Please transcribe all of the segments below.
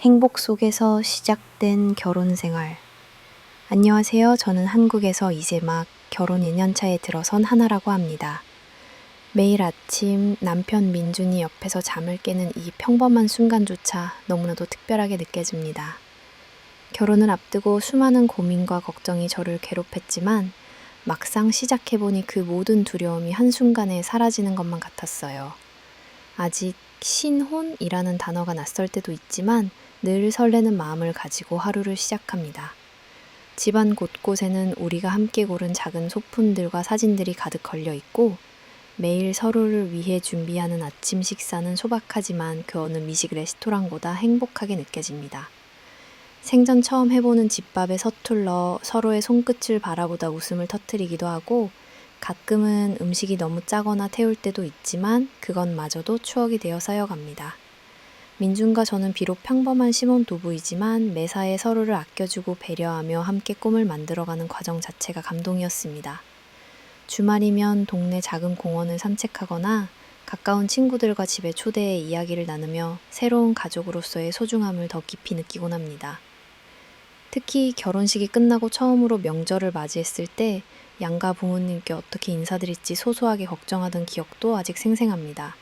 행복 속에서 시작된 결혼 생활. 안녕하세요. 저는 한국에서 이제 막 결혼 2년차에 들어선 하나라고 합니다. 매일 아침 남편 민준이 옆에서 잠을 깨는 이 평범한 순간조차 너무나도 특별하게 느껴집니다. 결혼을 앞두고 수많은 고민과 걱정이 저를 괴롭혔지만 막상 시작해보니 그 모든 두려움이 한순간에 사라지는 것만 같았어요. 아직 신혼이라는 단어가 낯설 때도 있지만 늘 설레는 마음을 가지고 하루를 시작합니다. 집안 곳곳에는 우리가 함께 고른 작은 소품들과 사진들이 가득 걸려 있고 매일 서로를 위해 준비하는 아침 식사는 소박하지만 그 어느 미식 레스토랑보다 행복하게 느껴집니다. 생전 처음 해보는 집밥에 서툴러 서로의 손끝을 바라보다 웃음을 터뜨리기도 하고 가끔은 음식이 너무 짜거나 태울 때도 있지만 그것마저도 추억이 되어 쌓여갑니다. 민준과 저는 비록 평범한 신혼부부이지만 매사에 서로를 아껴주고 배려하며 함께 꿈을 만들어가는 과정 자체가 감동이었습니다. 주말이면 동네 작은 공원을 산책하거나 가까운 친구들과 집에 초대해 이야기를 나누며 새로운 가족으로서의 소중함을 더 깊이 느끼곤 합니다. 특히 결혼식이 끝나고 처음으로 명절을 맞이했을 때 양가 부모님께 어떻게 인사드릴지 소소하게 걱정하던 기억도 아직 생생합니다.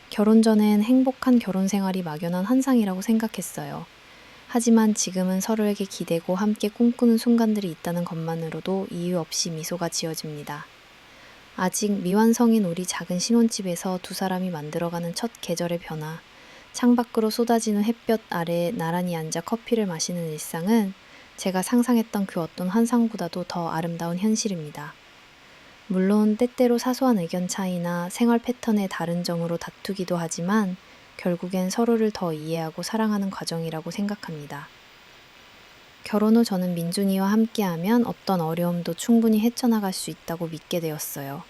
결혼 전엔 행복한 결혼 생활이 막연한 환상이라고 생각했어요. 하지만 지금은 서로에게 기대고 함께 꿈꾸는 순간들이 있다는 것만으로도 이유 없이 미소가 지어집니다. 아직 미완성인 우리 작은 신혼집에서 두 사람이 만들어가는 첫 계절의 변화, 창밖으로 쏟아지는 햇볕 아래 나란히 앉아 커피를 마시는 일상은 제가 상상했던 그 어떤 환상보다도 더 아름다운 현실입니다. 물론 때때로 사소한 의견 차이나 생활 패턴의 다른 점으로 다투기도 하지만 결국엔 서로를 더 이해하고 사랑하는 과정이라고 생각합니다. 결혼 후 저는 민준이와 함께하면 어떤 어려움도 충분히 헤쳐나갈 수 있다고 믿게 되었어요.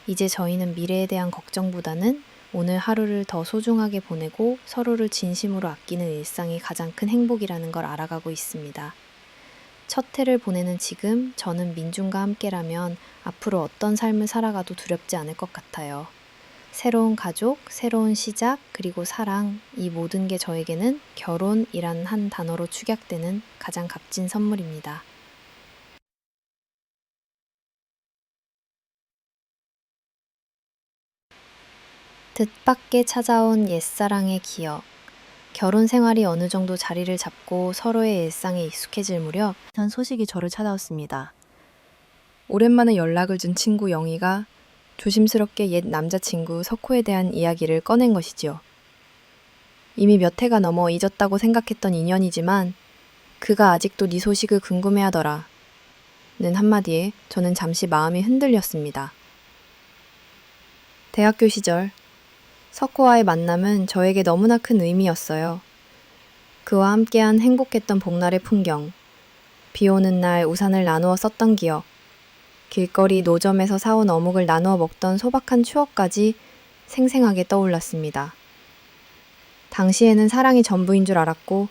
이제 저희는 미래에 대한 걱정보다는 오늘 하루를 더 소중하게 보내고 서로를 진심으로 아끼는 일상이 가장 큰 행복이라는 걸 알아가고 있습니다. 첫 해를 보내는 지금 저는 민준과 함께라면 앞으로 어떤 삶을 살아가도 두렵지 않을 것 같아요. 새로운 가족, 새로운 시작, 그리고 사랑, 이 모든 게 저에게는 결혼이란 한 단어로 축약되는 가장 값진 선물입니다. 뜻밖의 찾아온 옛사랑의 기억. 결혼 생활이 어느 정도 자리를 잡고 서로의 일상에 익숙해질 무렵 한 소식이 저를 찾아왔습니다. 오랜만에 연락을 준 친구 영희가 조심스럽게 옛 남자친구 석호에 대한 이야기를 꺼낸 것이지요. 이미 몇 해가 넘어 잊었다고 생각했던 인연이지만 그가 아직도 네 소식을 궁금해하더라. 는 한마디에 저는 잠시 마음이 흔들렸습니다. 대학교 시절 석호와의 만남은 저에게 너무나 큰 의미였어요. 그와 함께한 행복했던 봄날의 풍경, 비 오는 날 우산을 나누어 썼던 기억, 길거리 노점에서 사온 어묵을 나누어 먹던 소박한 추억까지 생생하게 떠올랐습니다. 당시에는 사랑이 전부인 줄 알았고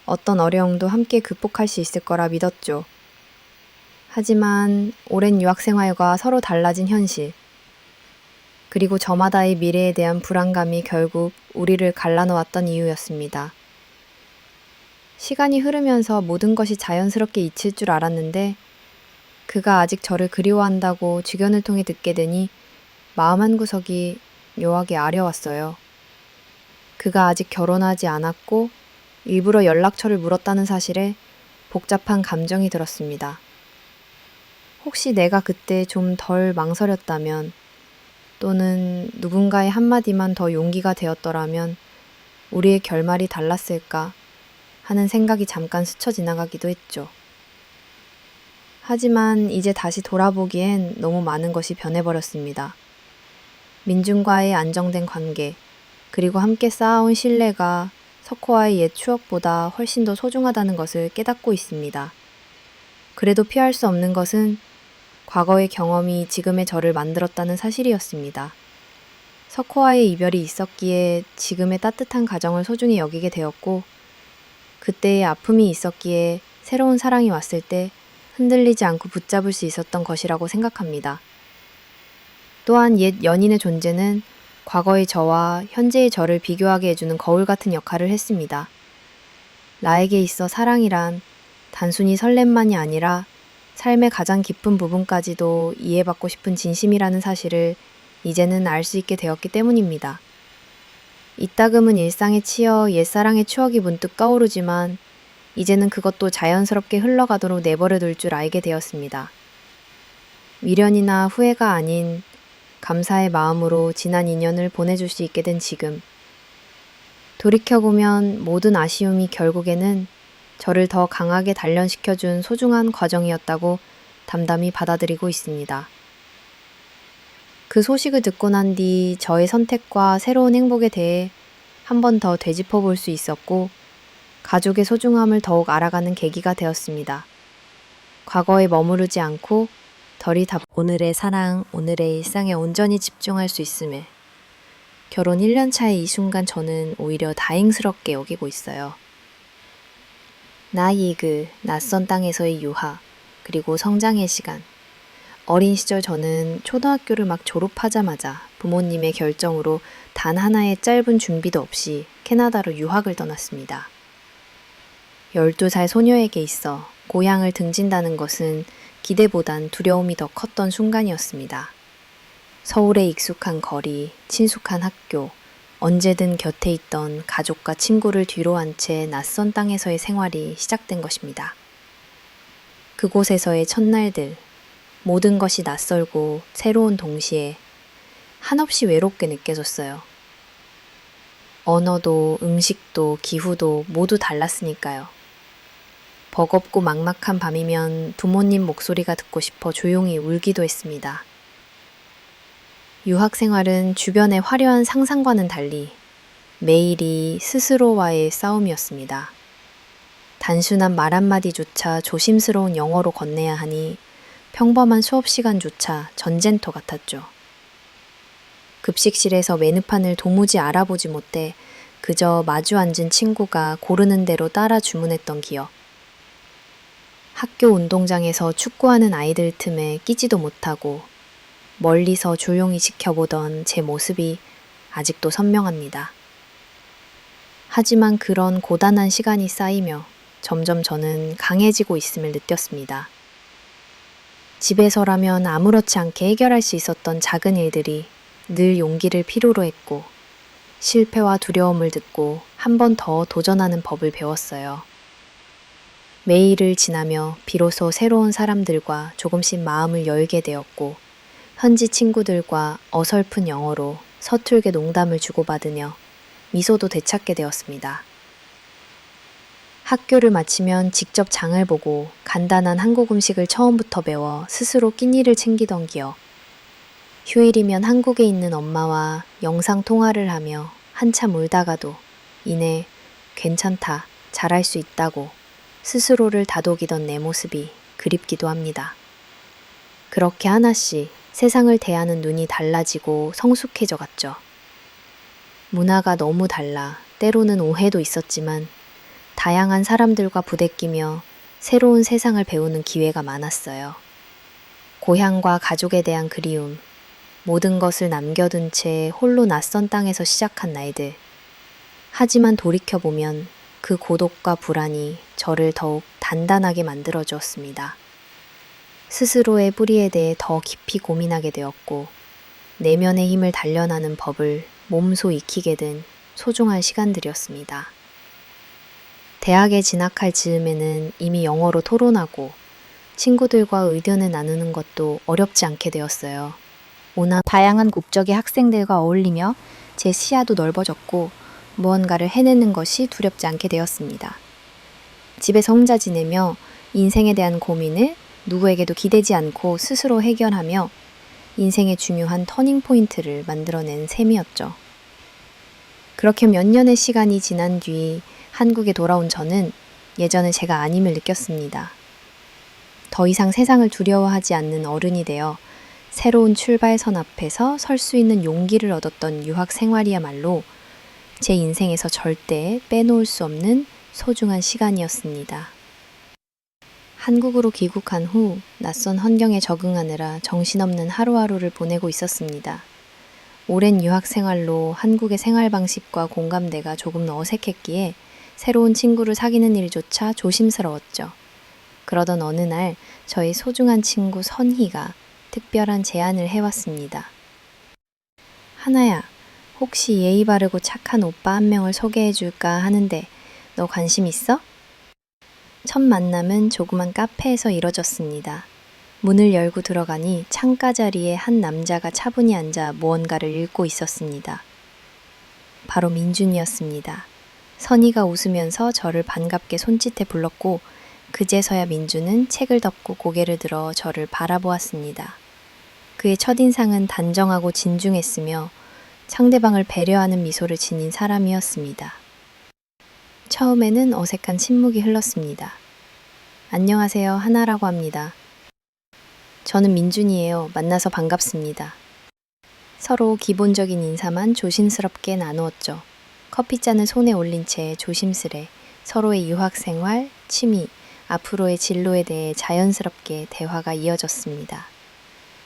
어떤 어려움도 함께 극복할 수 있을 거라 믿었죠. 하지만 오랜 유학 생활과 서로 달라진 현실, 그리고 저마다의 미래에 대한 불안감이 결국 우리를 갈라놓았던 이유였습니다. 시간이 흐르면서 모든 것이 자연스럽게 잊힐 줄 알았는데 그가 아직 저를 그리워한다고 주변을 통해 듣게 되니 마음 한구석이 묘하게 아려왔어요. 그가 아직 결혼하지 않았고 일부러 연락처를 물었다는 사실에 복잡한 감정이 들었습니다. 혹시 내가 그때 좀 덜 망설였다면 또는 누군가의 한마디만 더 용기가 되었더라면 우리의 결말이 달랐을까 하는 생각이 잠깐 스쳐 지나가기도 했죠. 하지만 이제 다시 돌아보기엔 너무 많은 것이 변해버렸습니다. 민준과의 안정된 관계, 그리고 함께 쌓아온 신뢰가 석호와의 옛 추억보다 훨씬 더 소중하다는 것을 깨닫고 있습니다. 그래도 피할 수 없는 것은 과거의 경험이 지금의 저를 만들었다는 사실이었습니다. 석호와의 이별이 있었기에 지금의 따뜻한 가정을 소중히 여기게 되었고 그때의 아픔이 있었기에 새로운 사랑이 왔을 때 흔들리지 않고 붙잡을 수 있었던 것이라고 생각합니다. 또한 옛 연인의 존재는 과거의 저와 현재의 저를 비교하게 해주는 거울 같은 역할을 했습니다. 나에게 있어 사랑이란 단순히 설렘만이 아니라 삶의 가장 깊은 부분까지도 이해받고 싶은 진심이라는 사실을 이제는 알 수 있게 되었기 때문입니다. 이따금은 일상에 치여 옛사랑의 추억이 문득 떠오르지만 이제는 그것도 자연스럽게 흘러가도록 내버려 둘 줄 알게 되었습니다. 미련이나 후회가 아닌 감사의 마음으로 지난 인연을 보내줄 수 있게 된 지금. 돌이켜보면 모든 아쉬움이 결국에는 저를 더 강하게 단련시켜준 소중한 과정이었다고 담담히 받아들이고 있습니다. 그 소식을 듣고 난 뒤 저의 선택과 새로운 행복에 대해 한 번 더 되짚어 볼 수 있었고, 가족의 소중함을 더욱 알아가는 계기가 되었습니다. 과거에 머무르지 않고 오늘의 사랑, 오늘의 일상에 온전히 집중할 수 있음에 결혼 1년 차의 이 순간 저는 오히려 다행스럽게 여기고 있어요. 나이그, 낯선 땅에서의 유학, 그리고 성장의 시간. 어린 시절 저는 초등학교를 막 졸업하자마자 부모님의 결정으로 단 하나의 짧은 준비도 없이 캐나다로 유학을 떠났습니다. 12살 소녀에게 있어 고향을 등진다는 것은 기대보단 두려움이 더 컸던 순간이었습니다. 서울의 익숙한 거리, 친숙한 학교, 언제든 곁에 있던 가족과 친구를 뒤로 한 채 낯선 땅에서의 생활이 시작된 것입니다. 그곳에서의 첫날들, 모든 것이 낯설고 새로운 동시에 한없이 외롭게 느껴졌어요. 언어도 음식도 기후도 모두 달랐으니까요. 버겁고 막막한 밤이면 부모님 목소리가 듣고 싶어 조용히 울기도 했습니다. 유학 생활은 주변의 화려한 상상과는 달리 매일이 스스로와의 싸움이었습니다. 단순한 말 한마디조차 조심스러운 영어로 건네야 하니 평범한 수업 시간조차 전쟁터 같았죠. 급식실에서 메뉴판을 도무지 알아보지 못해 그저 마주 앉은 친구가 고르는 대로 따라 주문했던 기억. 학교 운동장에서 축구하는 아이들 틈에 끼지도 못하고 멀리서 조용히 지켜보던 제 모습이 아직도 선명합니다. 하지만 그런 고단한 시간이 쌓이며 점점 저는 강해지고 있음을 느꼈습니다. 집에서라면 아무렇지 않게 해결할 수 있었던 작은 일들이 늘 용기를 필요로 했고, 실패와 두려움을 듣고 한 번 더 도전하는 법을 배웠어요. 매일을 지나며 비로소 새로운 사람들과 조금씩 마음을 열게 되었고, 현지 친구들과 어설픈 영어로 서툴게 농담을 주고받으며 미소도 되찾게 되었습니다. 학교를 마치면 직접 장을 보고 간단한 한국 음식을 처음부터 배워 스스로 끼니를 챙기던 기억. 휴일이면 한국에 있는 엄마와 영상 통화를 하며 한참 울다가도 이내 괜찮다, 잘할 수 있다고 스스로를 다독이던 내 모습이 그립기도 합니다. 그렇게 하나씩 세상을 대하는 눈이 달라지고 성숙해져 갔죠. 문화가 너무 달라 때로는 오해도 있었지만 다양한 사람들과 부대끼며 새로운 세상을 배우는 기회가 많았어요. 고향과 가족에 대한 그리움, 모든 것을 남겨둔 채 홀로 낯선 땅에서 시작한 날들. 하지만 돌이켜보면 그 고독과 불안이 저를 더욱 단단하게 만들어 주었습니다. 스스로의 뿌리에 대해 더 깊이 고민하게 되었고, 내면의 힘을 단련하는 법을 몸소 익히게 된 소중한 시간들이었습니다. 대학에 진학할 즈음에는 이미 영어로 토론하고 친구들과 의견을 나누는 것도 어렵지 않게 되었어요. 워낙 다양한 국적의 학생들과 어울리며 제 시야도 넓어졌고 무언가를 해내는 것이 두렵지 않게 되었습니다. 집에서 혼자 지내며 인생에 대한 고민을 누구에게도 기대지 않고 스스로 해결하며 인생의 중요한 터닝포인트를 만들어낸 셈이었죠. 그렇게 몇 년의 시간이 지난 뒤 한국에 돌아온 저는 예전의 제가 아님을 느꼈습니다. 더 이상 세상을 두려워하지 않는 어른이 되어 새로운 출발선 앞에서 설 수 있는 용기를 얻었던 유학 생활이야말로 제 인생에서 절대 빼놓을 수 없는 소중한 시간이었습니다. 한국으로 귀국한 후 낯선 환경에 적응하느라 정신없는 하루하루를 보내고 있었습니다. 오랜 유학 생활로 한국의 생활 방식과 공감대가 조금 어색했기에 새로운 친구를 사귀는 일조차 조심스러웠죠. 그러던 어느 날 저희 소중한 친구 선희가 특별한 제안을 해왔습니다. 하나야, 혹시 예의 바르고 착한 오빠 한 명을 소개해줄까 하는데 너 관심 있어? 첫 만남은 조그만 카페에서 이뤄졌습니다. 문을 열고 들어가니 창가 자리에 한 남자가 차분히 앉아 무언가를 읽고 있었습니다. 바로 민준이었습니다. 선희가 웃으면서 저를 반갑게 손짓해 불렀고 그제서야 민준은 책을 덮고 고개를 들어 저를 바라보았습니다. 그의 첫인상은 단정하고 진중했으며 상대방을 배려하는 미소를 지닌 사람이었습니다. 처음에는 어색한 침묵이 흘렀습니다. 안녕하세요, 하나라고 합니다. 저는 민준이에요. 만나서 반갑습니다. 서로 기본적인 인사만 조심스럽게 나누었죠. 커피잔을 손에 올린 채 조심스레 서로의 유학생활, 취미, 앞으로의 진로에 대해 자연스럽게 대화가 이어졌습니다.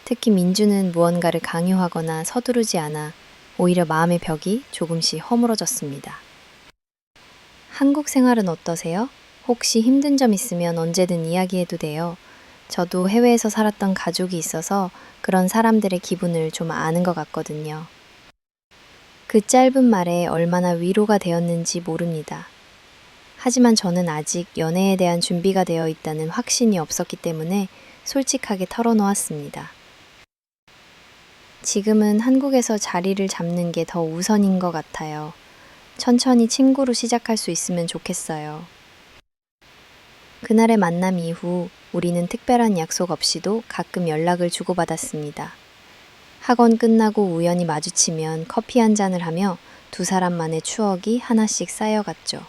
특히 민준은 무언가를 강요하거나 서두르지 않아 오히려 마음의 벽이 조금씩 허물어졌습니다. 한국 생활은 어떠세요? 혹시 힘든 점 있으면 언제든 이야기해도 돼요. 저도 해외에서 살았던 가족이 있어서 그런 사람들의 기분을 좀 아는 것 같거든요. 그 짧은 말에 얼마나 위로가 되었는지 모릅니다. 하지만 저는 아직 연애에 대한 준비가 되어 있다는 확신이 없었기 때문에 솔직하게 털어놓았습니다. 지금은 한국에서 자리를 잡는 게 더 우선인 것 같아요. 천천히 친구로 시작할 수 있으면 좋겠어요. 그날의 만남 이후 우리는 특별한 약속 없이도 가끔 연락을 주고받았습니다. 학원 끝나고 우연히 마주치면 커피 한 잔을 하며 두 사람만의 추억이 하나씩 쌓여갔죠.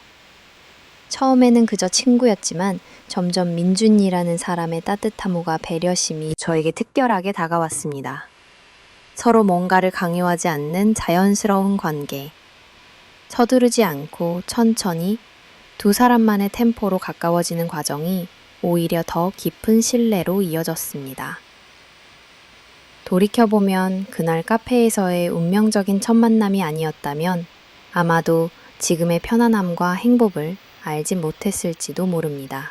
처음에는 그저 친구였지만 점점 민준이라는 사람의 따뜻함과 배려심이 저에게 특별하게 다가왔습니다. 서로 뭔가를 강요하지 않는 자연스러운 관계. 서두르지 않고 천천히 두 사람만의 템포로 가까워지는 과정이 오히려 더 깊은 신뢰로 이어졌습니다. 돌이켜보면 그날 카페에서의 운명적인 첫 만남이 아니었다면 아마도 지금의 편안함과 행복을 알지 못했을지도 모릅니다.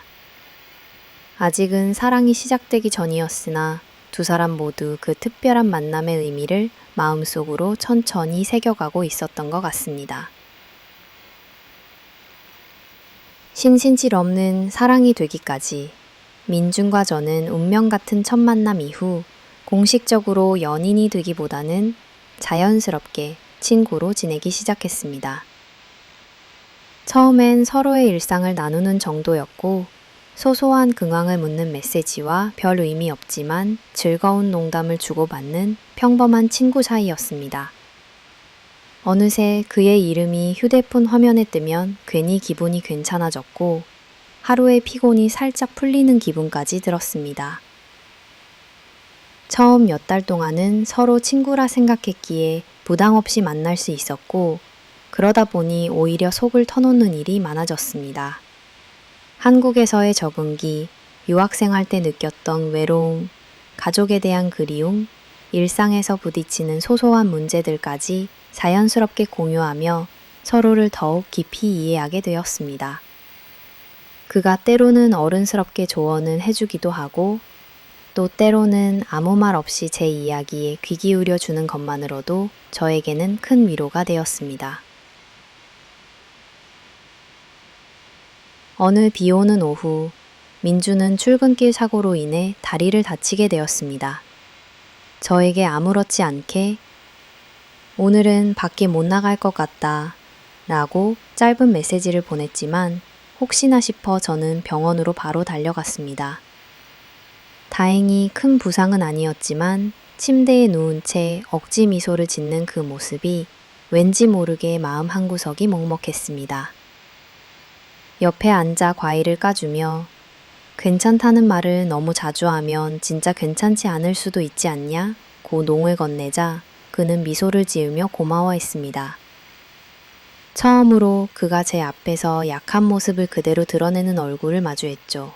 아직은 사랑이 시작되기 전이었으나 두 사람 모두 그 특별한 만남의 의미를 마음속으로 천천히 새겨가고 있었던 것 같습니다. 신신칠 없는 사랑이 되기까지 민준과 저는 운명 같은 첫 만남 이후 공식적으로 연인이 되기보다는 자연스럽게 친구로 지내기 시작했습니다. 처음엔 서로의 일상을 나누는 정도였고 소소한 근황을 묻는 메시지와 별 의미 없지만 즐거운 농담을 주고받는 평범한 친구 사이였습니다. 어느새 그의 이름이 휴대폰 화면에 뜨면 괜히 기분이 괜찮아졌고 하루의 피곤이 살짝 풀리는 기분까지 들었습니다. 처음 몇 달 동안은 서로 친구라 생각했기에 부담 없이 만날 수 있었고 그러다 보니 오히려 속을 터놓는 일이 많아졌습니다. 한국에서의 적응기, 유학생활 때 느꼈던 외로움, 가족에 대한 그리움, 일상에서 부딪히는 소소한 문제들까지 자연스럽게 공유하며 서로를 더욱 깊이 이해하게 되었습니다. 그가 때로는 어른스럽게 조언을 해주기도 하고 또 때로는 아무 말 없이 제 이야기에 귀 기울여 주는 것만으로도 저에게는 큰 위로가 되었습니다. 어느 비 오는 오후, 민주는 출근길 사고로 인해 다리를 다치게 되었습니다. 저에게 아무렇지 않게 오늘은 밖에 못 나갈 것 같다 라고 짧은 메시지를 보냈지만 혹시나 싶어 저는 병원으로 바로 달려갔습니다. 다행히 큰 부상은 아니었지만 침대에 누운 채 억지 미소를 짓는 그 모습이 왠지 모르게 마음 한구석이 먹먹했습니다. 옆에 앉아 과일을 까주며 괜찮다는 말을 너무 자주 하면 진짜 괜찮지 않을 수도 있지 않냐? 고 농을 건네자 그는 미소를 지으며 고마워했습니다. 처음으로 그가 제 앞에서 약한 모습을 그대로 드러내는 얼굴을 마주했죠.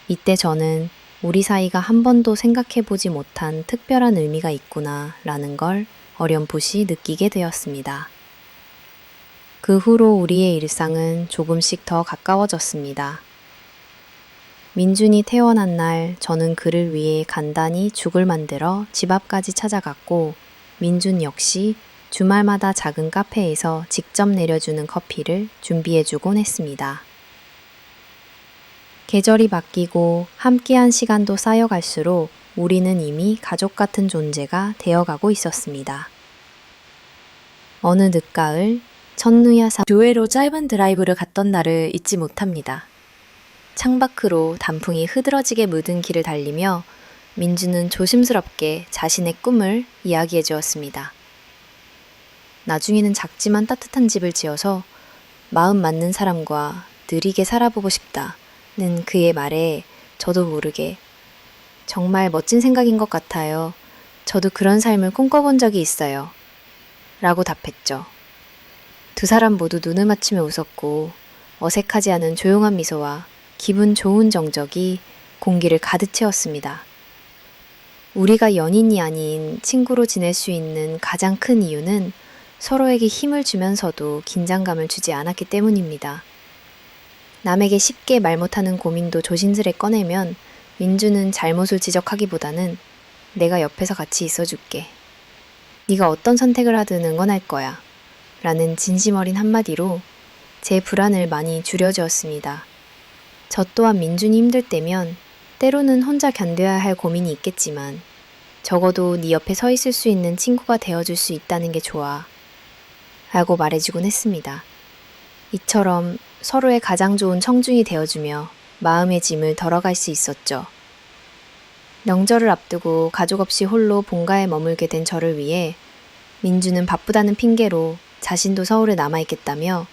이때 저는 우리 사이가 한 번도 생각해보지 못한 특별한 의미가 있구나 라는 걸 어렴풋이 느끼게 되었습니다. 그 후로 우리의 일상은 조금씩 더 가까워졌습니다. 민준이 태어난 날 저는 그를 위해 간단히 죽을 만들어 집 앞까지 찾아갔고 민준 역시 주말마다 작은 카페에서 직접 내려주는 커피를 준비해주곤 했습니다. 계절이 바뀌고 함께한 시간도 쌓여갈수록 우리는 이미 가족 같은 존재가 되어가고 있었습니다. 어느 늦가을 천누야산 교회로 짧은 드라이브를 갔던 날을 잊지 못합니다. 창밖으로 단풍이 흐드러지게 묻은 길을 달리며 민주는 조심스럽게 자신의 꿈을 이야기해 주었습니다. 나중에는 작지만 따뜻한 집을 지어서 마음 맞는 사람과 느리게 살아보고 싶다는 그의 말에 저도 모르게 정말 멋진 생각인 것 같아요. 저도 그런 삶을 꿈꿔본 적이 있어요. 라고 답했죠. 두 사람 모두 눈을 맞추며 웃었고 어색하지 않은 조용한 미소와 기분 좋은 정적이 공기를 가득 채웠습니다. 우리가 연인이 아닌 친구로 지낼 수 있는 가장 큰 이유는 서로에게 힘을 주면서도 긴장감을 주지 않았기 때문입니다. 남에게 쉽게 말 못하는 고민도 조심스레 꺼내면 민주는 잘못을 지적하기보다는 내가 옆에서 같이 있어줄게. 네가 어떤 선택을 하든 응원할 거야. 라는 진심 어린 한마디로 제 불안을 많이 줄여주었습니다. 저 또한 민준이 힘들 때면 때로는 혼자 견뎌야 할 고민이 있겠지만 적어도 네 옆에 서 있을 수 있는 친구가 되어줄 수 있다는 게 좋아. 라고 말해주곤 했습니다. 이처럼 서로의 가장 좋은 청중이 되어주며 마음의 짐을 덜어갈 수 있었죠. 명절을 앞두고 가족 없이 홀로 본가에 머물게 된 저를 위해 민주는 바쁘다는 핑계로 자신도 서울에 남아있겠다며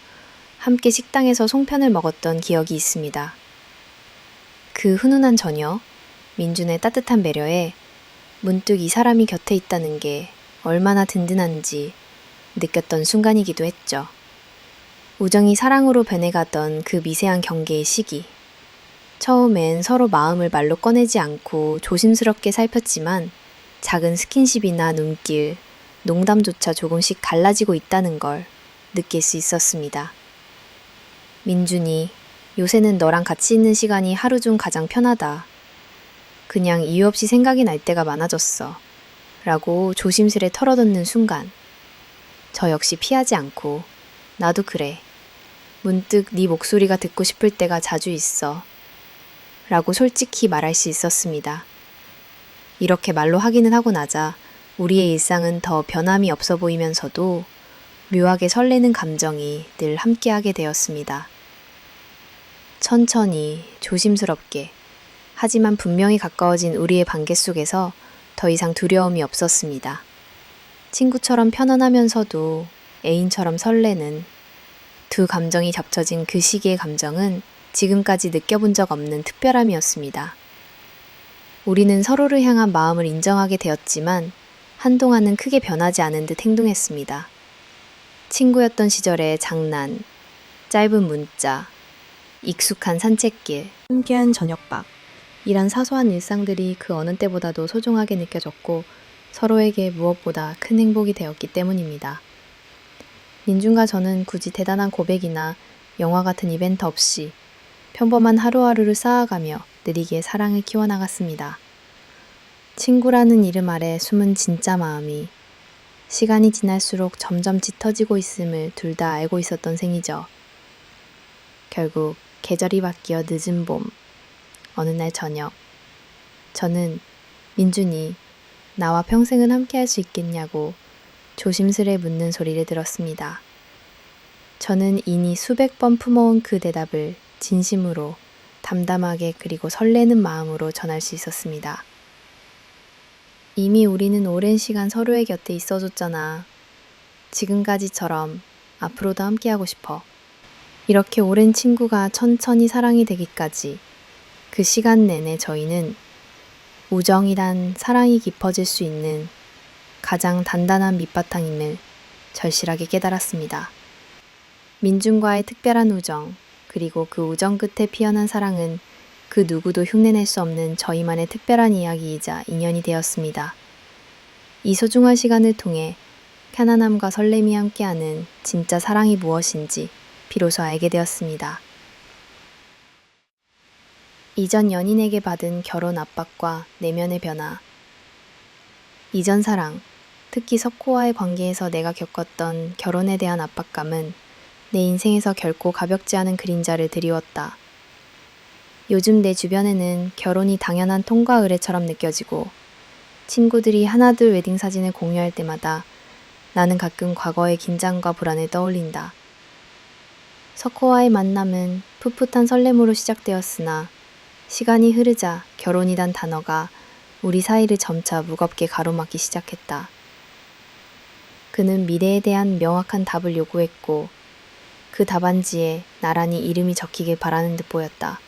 함께 식당에서 송편을 먹었던 기억이 있습니다. 그 훈훈한 저녁, 민준의 따뜻한 배려에 문득 이 사람이 곁에 있다는 게 얼마나 든든한지 느꼈던 순간이기도 했죠. 우정이 사랑으로 변해가던 그 미세한 경계의 시기. 처음엔 서로 마음을 말로 꺼내지 않고 조심스럽게 살폈지만 작은 스킨십이나 눈길, 농담조차 조금씩 달라지고 있다는 걸 느낄 수 있었습니다. 민준이 요새는 너랑 같이 있는 시간이 하루 중 가장 편하다. 그냥 이유 없이 생각이 날 때가 많아졌어. 라고 조심스레 털어놓는 순간 저 역시 피하지 않고 나도 그래. 문득 네 목소리가 듣고 싶을 때가 자주 있어. 라고 솔직히 말할 수 있었습니다. 이렇게 말로 하기는 하고 나자 우리의 일상은 더 변함이 없어 보이면서도 묘하게 설레는 감정이 늘 함께하게 되었습니다. 천천히, 조심스럽게, 하지만 분명히 가까워진 우리의 관계 속에서 더 이상 두려움이 없었습니다. 친구처럼 편안하면서도 애인처럼 설레는 두 감정이 겹쳐진 그 시기의 감정은 지금까지 느껴본 적 없는 특별함이었습니다. 우리는 서로를 향한 마음을 인정하게 되었지만 한동안은 크게 변하지 않은 듯 행동했습니다. 친구였던 시절의 장난, 짧은 문자, 익숙한 산책길, 함께한 저녁밥, 이런 사소한 일상들이 그 어느 때보다도 소중하게 느껴졌고 서로에게 무엇보다 큰 행복이 되었기 때문입니다. 민준과 저는 굳이 대단한 고백이나 영화 같은 이벤트 없이 평범한 하루하루를 쌓아가며 느리게 사랑을 키워나갔습니다. 친구라는 이름 아래 숨은 진짜 마음이 시간이 지날수록 점점 짙어지고 있음을 둘 다 알고 있었던 셈이죠. 결국 계절이 바뀌어 늦은 봄, 어느 날 저녁, 저는 민준이 나와 평생을 함께할 수 있겠냐고 조심스레 묻는 소리를 들었습니다. 저는 이미 수백 번 품어온 그 대답을 진심으로 담담하게 그리고 설레는 마음으로 전할 수 있었습니다. 이미 우리는 오랜 시간 서로의 곁에 있어줬잖아. 지금까지처럼 앞으로도 함께하고 싶어. 이렇게 오랜 친구가 천천히 사랑이 되기까지 그 시간 내내 저희는 우정이란 사랑이 깊어질 수 있는 가장 단단한 밑바탕임을 절실하게 깨달았습니다. 민준과의 특별한 우정, 그리고 그 우정 끝에 피어난 사랑은 그 누구도 흉내낼 수 없는 저희만의 특별한 이야기이자 인연이 되었습니다. 이 소중한 시간을 통해 편안함과 설렘이 함께하는 진짜 사랑이 무엇인지 비로소 알게 되었습니다. 이전 연인에게 받은 결혼 압박과 내면의 변화. 이전 사랑, 특히 석호와의 관계에서 내가 겪었던 결혼에 대한 압박감은 내 인생에서 결코 가볍지 않은 그림자를 드리웠다. 요즘 내 주변에는 결혼이 당연한 통과 의례처럼 느껴지고 친구들이 하나둘 웨딩 사진을 공유할 때마다 나는 가끔 과거의 긴장과 불안을 떠올린다. 석호와의 만남은 풋풋한 설렘으로 시작되었으나 시간이 흐르자 결혼이란 단어가 우리 사이를 점차 무겁게 가로막기 시작했다. 그는 미래에 대한 명확한 답을 요구했고 그 답안지에 나란히 이름이 적히길 바라는 듯 보였다.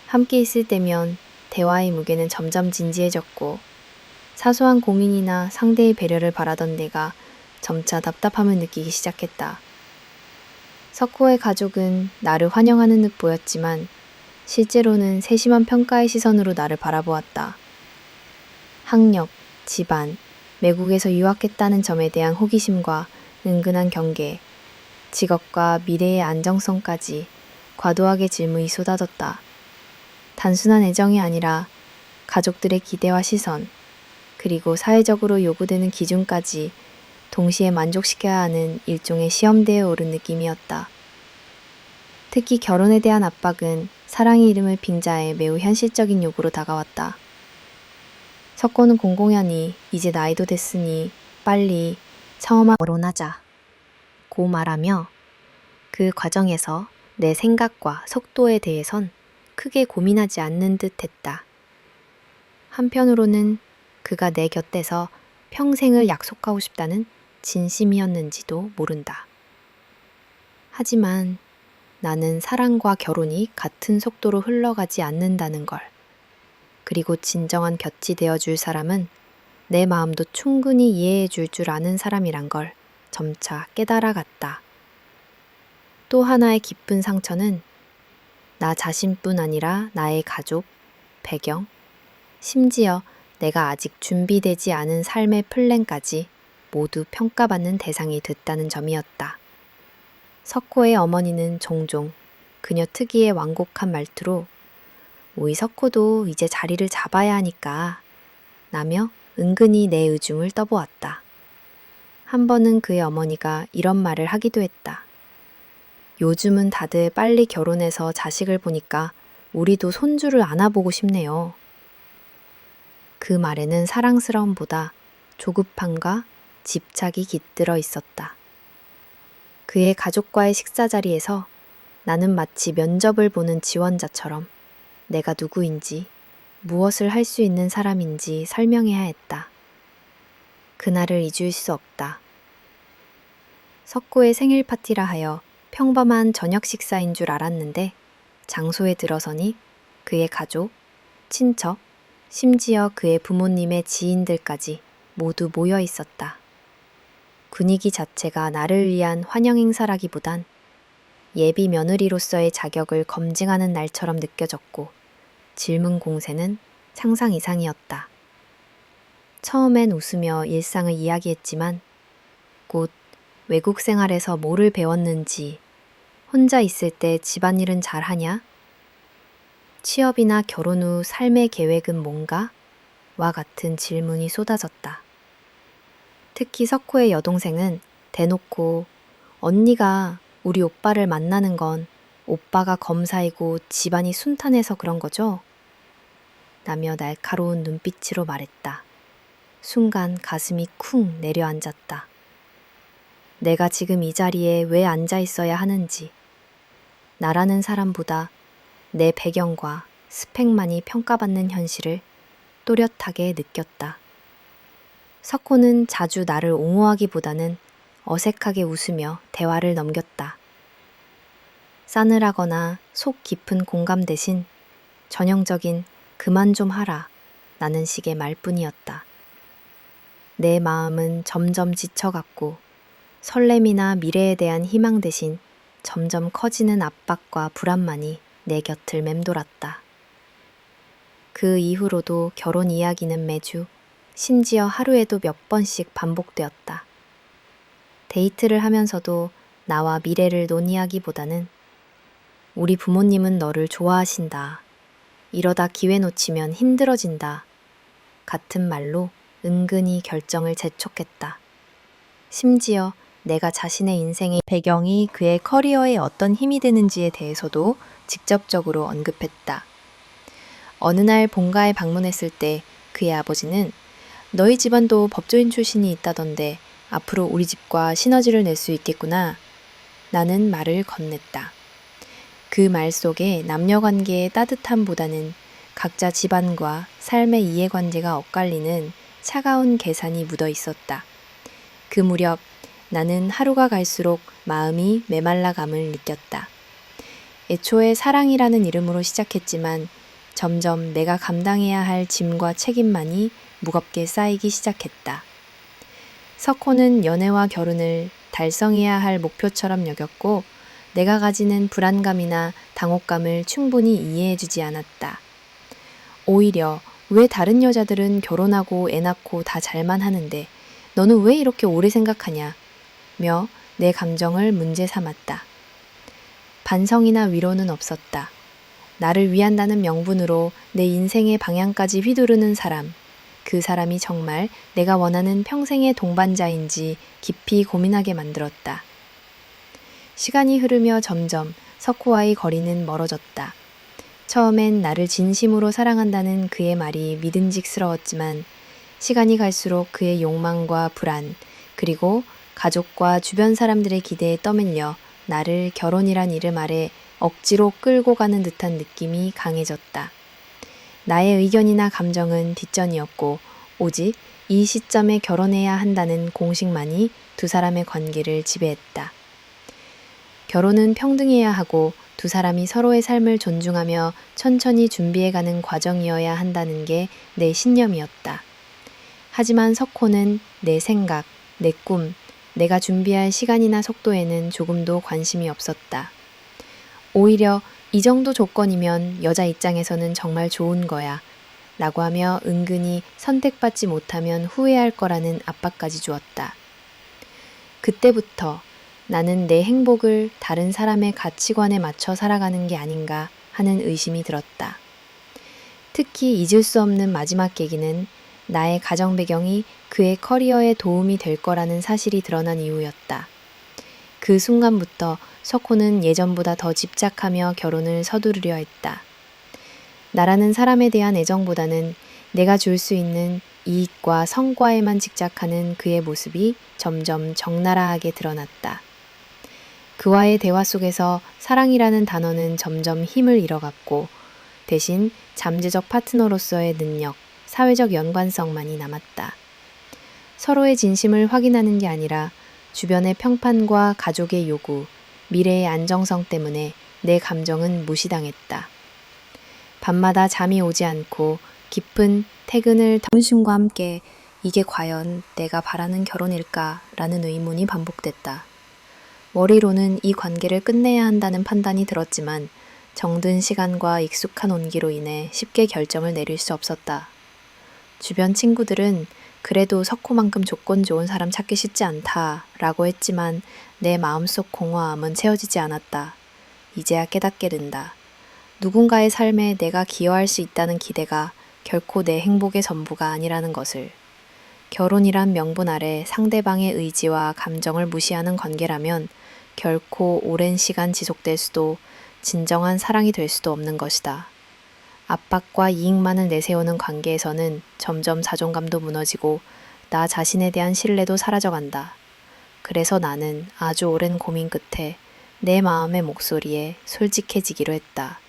함께 있을 때면 대화의 무게는 점점 진지해졌고 사소한 고민이나 상대의 배려를 바라던 내가 점차 답답함을 느끼기 시작했다. 석호의 가족은 나를 환영하는 듯 보였지만 실제로는 세심한 평가의 시선으로 나를 바라보았다. 학력, 집안, 외국에서 유학했다는 점에 대한 호기심과 은근한 경계, 직업과 미래의 안정성까지 과도하게 질문이 쏟아졌다. 단순한 애정이 아니라 가족들의 기대와 시선, 그리고 사회적으로 요구되는 기준까지 동시에 만족시켜야 하는 일종의 시험대에 오른 느낌이었다. 특히 결혼에 대한 압박은 사랑의 이름을 빙자해 매우 현실적인 요구로 다가왔다. 석호는 공공연히 이제 나이도 됐으니 빨리 처음아 결혼하자 고 말하며 그 과정에서 내 생각과 속도에 대해선 크게 고민하지 않는 듯 했다. 한편으로는 그가 내 곁에서 평생을 약속하고 싶다는 진심이었는지도 모른다. 하지만 나는 사랑과 결혼이 같은 속도로 흘러가지 않는다는 걸, 그리고 진정한 곁이 되어줄 사람은 내 마음도 충분히 이해해줄 줄 아는 사람이란 걸 점차 깨달아갔다. 또 하나의 깊은 상처는 나 자신뿐 아니라 나의 가족, 배경, 심지어 내가 아직 준비되지 않은 삶의 플랜까지 모두 평가받는 대상이 됐다는 점이었다. 석호의 어머니는 종종 그녀 특유의 완곡한 말투로 우리 석호도 이제 자리를 잡아야 하니까 라며 은근히 내 의중을 떠보았다. 한 번은 그의 어머니가 이런 말을 하기도 했다. 요즘은 다들 빨리 결혼해서 자식을 보니까 우리도 손주를 안아보고 싶네요. 그 말에는 사랑스러움보다 조급함과 집착이 깃들어 있었다. 그의 가족과의 식사 자리에서 나는 마치 면접을 보는 지원자처럼 내가 누구인지, 무엇을 할 수 있는 사람인지 설명해야 했다. 그날을 잊을 수 없다. 석호의 생일 파티라 하여 평범한 저녁 식사인 줄 알았는데 장소에 들어서니 그의 가족, 친척, 심지어 그의 부모님의 지인들까지 모두 모여 있었다. 분위기 자체가 나를 위한 환영 행사라기보단 예비 며느리로서의 자격을 검증하는 날처럼 느껴졌고 질문 공세는 상상 이상이었다. 처음엔 웃으며 일상을 이야기했지만 곧 외국 생활에서 뭐를 배웠는지, 혼자 있을 때 집안일은 잘하냐? 취업이나 결혼 후 삶의 계획은 뭔가? 와 같은 질문이 쏟아졌다. 특히 석호의 여동생은 대놓고 언니가 우리 오빠를 만나는 건 오빠가 검사이고 집안이 순탄해서 그런 거죠? 라며 날카로운 눈빛으로 말했다. 순간 가슴이 쿵 내려앉았다. 내가 지금 이 자리에 왜 앉아 있어야 하는지, 나라는 사람보다 내 배경과 스펙만이 평가받는 현실을 또렷하게 느꼈다. 석호는 자주 나를 옹호하기보다는 어색하게 웃으며 대화를 넘겼다. 싸늘하거나 속 깊은 공감 대신 전형적인 그만 좀 하라 라는 식의 말뿐이었다. 내 마음은 점점 지쳐갔고 설렘이나 미래에 대한 희망 대신 점점 커지는 압박과 불안만이 내 곁을 맴돌았다. 그 이후로도 결혼 이야기는 매주 심지어 하루에도 몇 번씩 반복되었다. 데이트를 하면서도 나와 미래를 논의하기보다는 우리 부모님은 너를 좋아하신다. 이러다 기회 놓치면 힘들어진다. 같은 말로 은근히 결정을 재촉했다. 심지어 내가 자신의 인생의 배경이 그의 커리어에 어떤 힘이 되는지에 대해서도 직접적으로 언급했다. 어느 날 본가에 방문했을 때 그의 아버지는 너희 집안도 법조인 출신이 있다던데 앞으로 우리 집과 시너지를 낼 수 있겠구나. 나는 말을 건넸다. 그 말 속에 남녀관계의 따뜻함보다는 각자 집안과 삶의 이해관계가 엇갈리는 차가운 계산이 묻어 있었다. 그 무렵 나는 하루가 갈수록 마음이 메말라감을 느꼈다. 애초에 사랑이라는 이름으로 시작했지만 점점 내가 감당해야 할 짐과 책임만이 무겁게 쌓이기 시작했다. 석호는 연애와 결혼을 달성해야 할 목표처럼 여겼고 내가 가지는 불안감이나 당혹감을 충분히 이해해주지 않았다. 오히려 왜 다른 여자들은 결혼하고 애 낳고 다 잘만 하는데 너는 왜 이렇게 오래 생각하냐? 며 내 감정을 문제 삼았다. 반성이나 위로는 없었다. 나를 위한다는 명분으로 내 인생의 방향까지 휘두르는 사람, 그 사람이 정말 내가 원하는 평생의 동반자인지 깊이 고민하게 만들었다. 시간이 흐르며 점점 석호와의 거리는 멀어졌다. 처음엔 나를 진심으로 사랑한다는 그의 말이 믿음직스러웠지만 시간이 갈수록 그의 욕망과 불안, 그리고 가족과 주변 사람들의 기대에 떠밀려 나를 결혼이란 이름 아래 억지로 끌고 가는 듯한 느낌이 강해졌다. 나의 의견이나 감정은 뒷전이었고 오직 이 시점에 결혼해야 한다는 공식만이 두 사람의 관계를 지배했다. 결혼은 평등해야 하고 두 사람이 서로의 삶을 존중하며 천천히 준비해가는 과정이어야 한다는 게 내 신념이었다. 하지만 석호는 내 생각, 내 꿈, 내가 준비할 시간이나 속도에는 조금도 관심이 없었다. 오히려 이 정도 조건이면 여자 입장에서는 정말 좋은 거야 라고 하며 은근히 선택받지 못하면 후회할 거라는 압박까지 주었다. 그때부터 나는 내 행복을 다른 사람의 가치관에 맞춰 살아가는 게 아닌가 하는 의심이 들었다. 특히 잊을 수 없는 마지막 계기는 나의 가정 배경이 그의 커리어에 도움이 될 거라는 사실이 드러난 이유였다. 그 순간부터 석호는 예전보다 더 집착하며 결혼을 서두르려 했다. 나라는 사람에 대한 애정보다는 내가 줄 수 있는 이익과 성과에만 집착하는 그의 모습이 점점 적나라하게 드러났다. 그와의 대화 속에서 사랑이라는 단어는 점점 힘을 잃어갔고 대신 잠재적 파트너로서의 능력, 사회적 연관성만이 남았다. 서로의 진심을 확인하는 게 아니라 주변의 평판과 가족의 요구, 미래의 안정성 때문에 내 감정은 무시당했다. 밤마다 잠이 오지 않고 깊은 퇴근을 당심과 함께 이게 과연 내가 바라는 결혼일까라는 의문이 반복됐다. 머리로는 이 관계를 끝내야 한다는 판단이 들었지만 정든 시간과 익숙한 온기로 인해 쉽게 결정을 내릴 수 없었다. 주변 친구들은 그래도 석호만큼 조건 좋은 사람 찾기 쉽지 않다 라고 했지만 내 마음속 공허함은 채워지지 않았다. 이제야 깨닫게 된다. 누군가의 삶에 내가 기여할 수 있다는 기대가 결코 내 행복의 전부가 아니라는 것을. 결혼이란 명분 아래 상대방의 의지와 감정을 무시하는 관계라면 결코 오랜 시간 지속될 수도 진정한 사랑이 될 수도 없는 것이다. 압박과 이익만을 내세우는 관계에서는 점점 자존감도 무너지고 나 자신에 대한 신뢰도 사라져간다. 그래서 나는 아주 오랜 고민 끝에 내 마음의 목소리에 솔직해지기로 했다.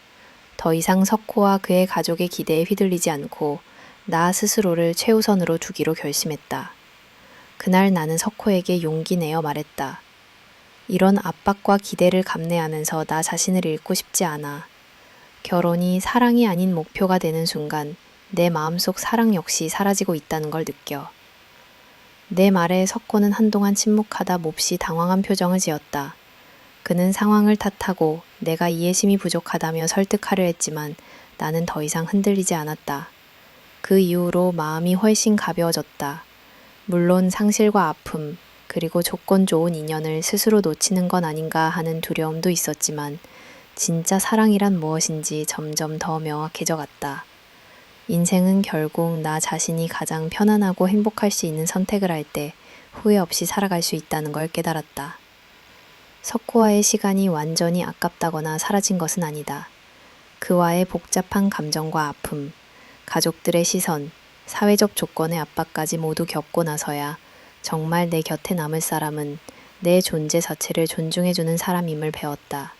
더 이상 석호와 그의 가족의 기대에 휘둘리지 않고 나 스스로를 최우선으로 두기로 결심했다. 그날 나는 석호에게 용기 내어 말했다. 이런 압박과 기대를 감내하면서 나 자신을 잃고 싶지 않아. 결혼이 사랑이 아닌 목표가 되는 순간 내 마음속 사랑 역시 사라지고 있다는 걸 느껴. 내 말에 석호는 한동안 침묵하다 몹시 당황한 표정을 지었다. 그는 상황을 탓하고 내가 이해심이 부족하다며 설득하려 했지만 나는 더 이상 흔들리지 않았다. 그 이후로 마음이 훨씬 가벼워졌다. 물론 상실과 아픔, 그리고 조건 좋은 인연을 스스로 놓치는 건 아닌가 하는 두려움도 있었지만 진짜 사랑이란 무엇인지 점점 더 명확해져 갔다. 인생은 결국 나 자신이 가장 편안하고 행복할 수 있는 선택을 할 때 후회 없이 살아갈 수 있다는 걸 깨달았다. 석호와의 시간이 완전히 아깝다거나 사라진 것은 아니다. 그와의 복잡한 감정과 아픔, 가족들의 시선, 사회적 조건의 압박까지 모두 겪고 나서야 정말 내 곁에 남을 사람은 내 존재 자체를 존중해주는 사람임을 배웠다.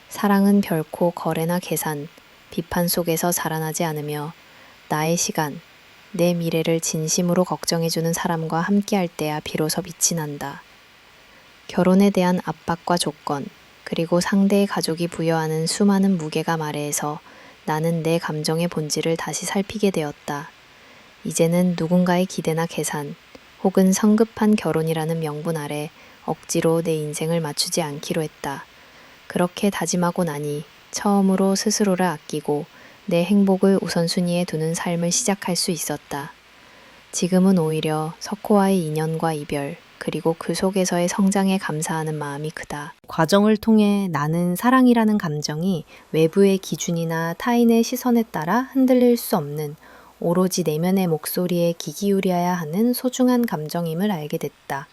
사랑은 결코 거래나 계산, 비판 속에서 자라나지 않으며 나의 시간, 내 미래를 진심으로 걱정해주는 사람과 함께할 때야 비로소 빛이 난다. 결혼에 대한 압박과 조건, 그리고 상대의 가족이 부여하는 수많은 무게감 아래에서 나는 내 감정의 본질을 다시 살피게 되었다. 이제는 누군가의 기대나 계산, 혹은 성급한 결혼이라는 명분 아래 억지로 내 인생을 맞추지 않기로 했다. 그렇게 다짐하고 나니 처음으로 스스로를 아끼고 내 행복을 우선순위에 두는 삶을 시작할 수 있었다. 지금은 오히려 석호와의 인연과 이별, 그리고 그 속에서의 성장에 감사하는 마음이 크다. 과정을 통해 나는 사랑이라는 감정이 외부의 기준이나 타인의 시선에 따라 흔들릴 수 없는 오로지 내면의 목소리에 귀 기울여야 하는 소중한 감정임을 알게 됐다.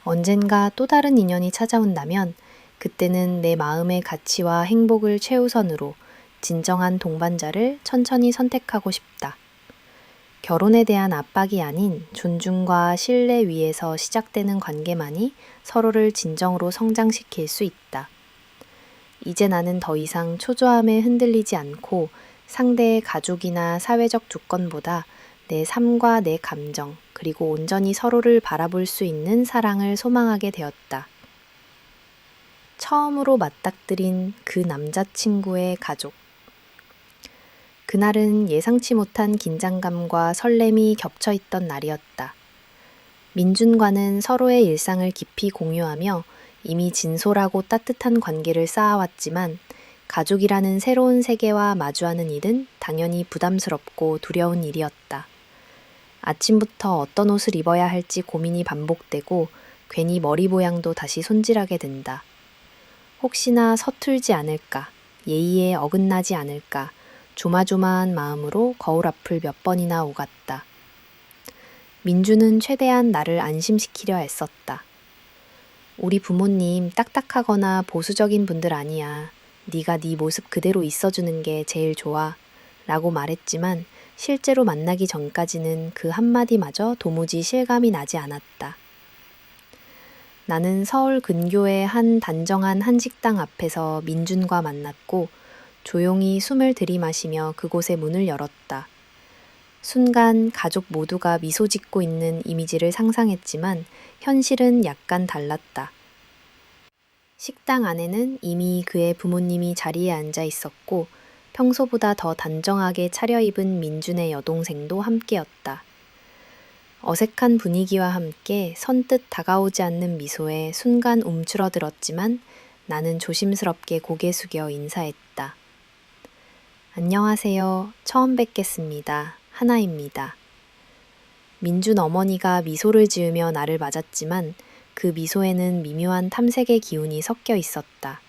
언젠가 또 다른 인연이 찾아온다면 그때는 내 마음의 가치와 행복을 최우선으로 진정한 동반자를 천천히 선택하고 싶다. 결혼에 대한 압박이 아닌 존중과 신뢰 위에서 시작되는 관계만이 서로를 진정으로 성장시킬 수 있다. 이제 나는 더 이상 초조함에 흔들리지 않고 상대의 가족이나 사회적 조건보다 내 삶과 내 감정, 그리고 온전히 서로를 바라볼 수 있는 사랑을 소망하게 되었다. 처음으로 맞닥뜨린 그 남자친구의 가족. 그날은 예상치 못한 긴장감과 설렘이 겹쳐 있던 날이었다. 민준과는 서로의 일상을 깊이 공유하며 이미 진솔하고 따뜻한 관계를 쌓아왔지만 가족이라는 새로운 세계와 마주하는 일은 당연히 부담스럽고 두려운 일이었다. 아침부터 어떤 옷을 입어야 할지 고민이 반복되고 괜히 머리 모양도 다시 손질하게 된다. 혹시나 서툴지 않을까, 예의에 어긋나지 않을까, 조마조마한 마음으로 거울 앞을 몇 번이나 오갔다. 민주는 최대한 나를 안심시키려 애썼다. 우리 부모님 딱딱하거나 보수적인 분들 아니야. 네가 네 모습 그대로 있어주는 게 제일 좋아. 라고 말했지만 실제로 만나기 전까지는 그 한마디마저 도무지 실감이 나지 않았다. 나는 서울 근교의 한 단정한 한식당 앞에서 민준과 만났고 조용히 숨을 들이마시며 그곳의 문을 열었다. 순간 가족 모두가 미소 짓고 있는 이미지를 상상했지만 현실은 약간 달랐다. 식당 안에는 이미 그의 부모님이 자리에 앉아 있었고 평소보다 더 단정하게 차려입은 민준의 여동생도 함께였다. 어색한 분위기와 함께 선뜻 다가오지 않는 미소에 순간 움츠러들었지만 나는 조심스럽게 고개 숙여 인사했다. 안녕하세요. 처음 뵙겠습니다. 하나입니다. 민준 어머니가 미소를 지으며 나를 맞았지만 그 미소에는 미묘한 탐색의 기운이 섞여 있었다.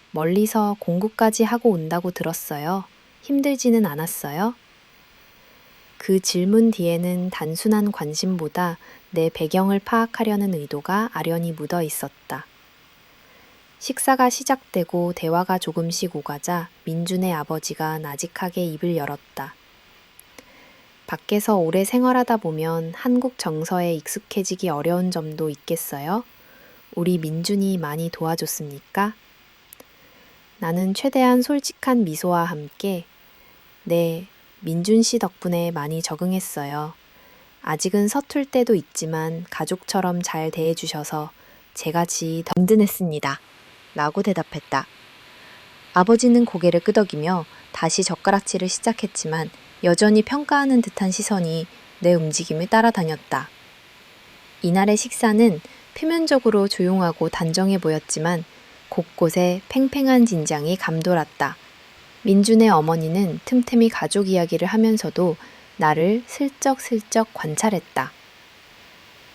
멀리서 공부까지 하고 온다고 들었어요. 힘들지는 않았어요? 그 질문 뒤에는 단순한 관심보다 내 배경을 파악하려는 의도가 아련히 묻어 있었다. 식사가 시작되고 대화가 조금씩 오가자 민준의 아버지가 나직하게 입을 열었다. 밖에서 오래 생활하다 보면 한국 정서에 익숙해지기 어려운 점도 있겠어요? 우리 민준이 많이 도와줬습니까? 나는 최대한 솔직한 미소와 함께 네, 민준 씨 덕분에 많이 적응했어요. 아직은 서툴 때도 있지만 가족처럼 잘 대해주셔서 제같이 든든했습니다. 라고 대답했다. 아버지는 고개를 끄덕이며 다시 젓가락질을 시작했지만 여전히 평가하는 듯한 시선이 내 움직임을 따라다녔다. 이날의 식사는 표면적으로 조용하고 단정해 보였지만 곳곳에 팽팽한 진장이 감돌았다. 민준의 어머니는 틈틈이 가족 이야기를 하면서도 나를 슬쩍슬쩍 관찰했다.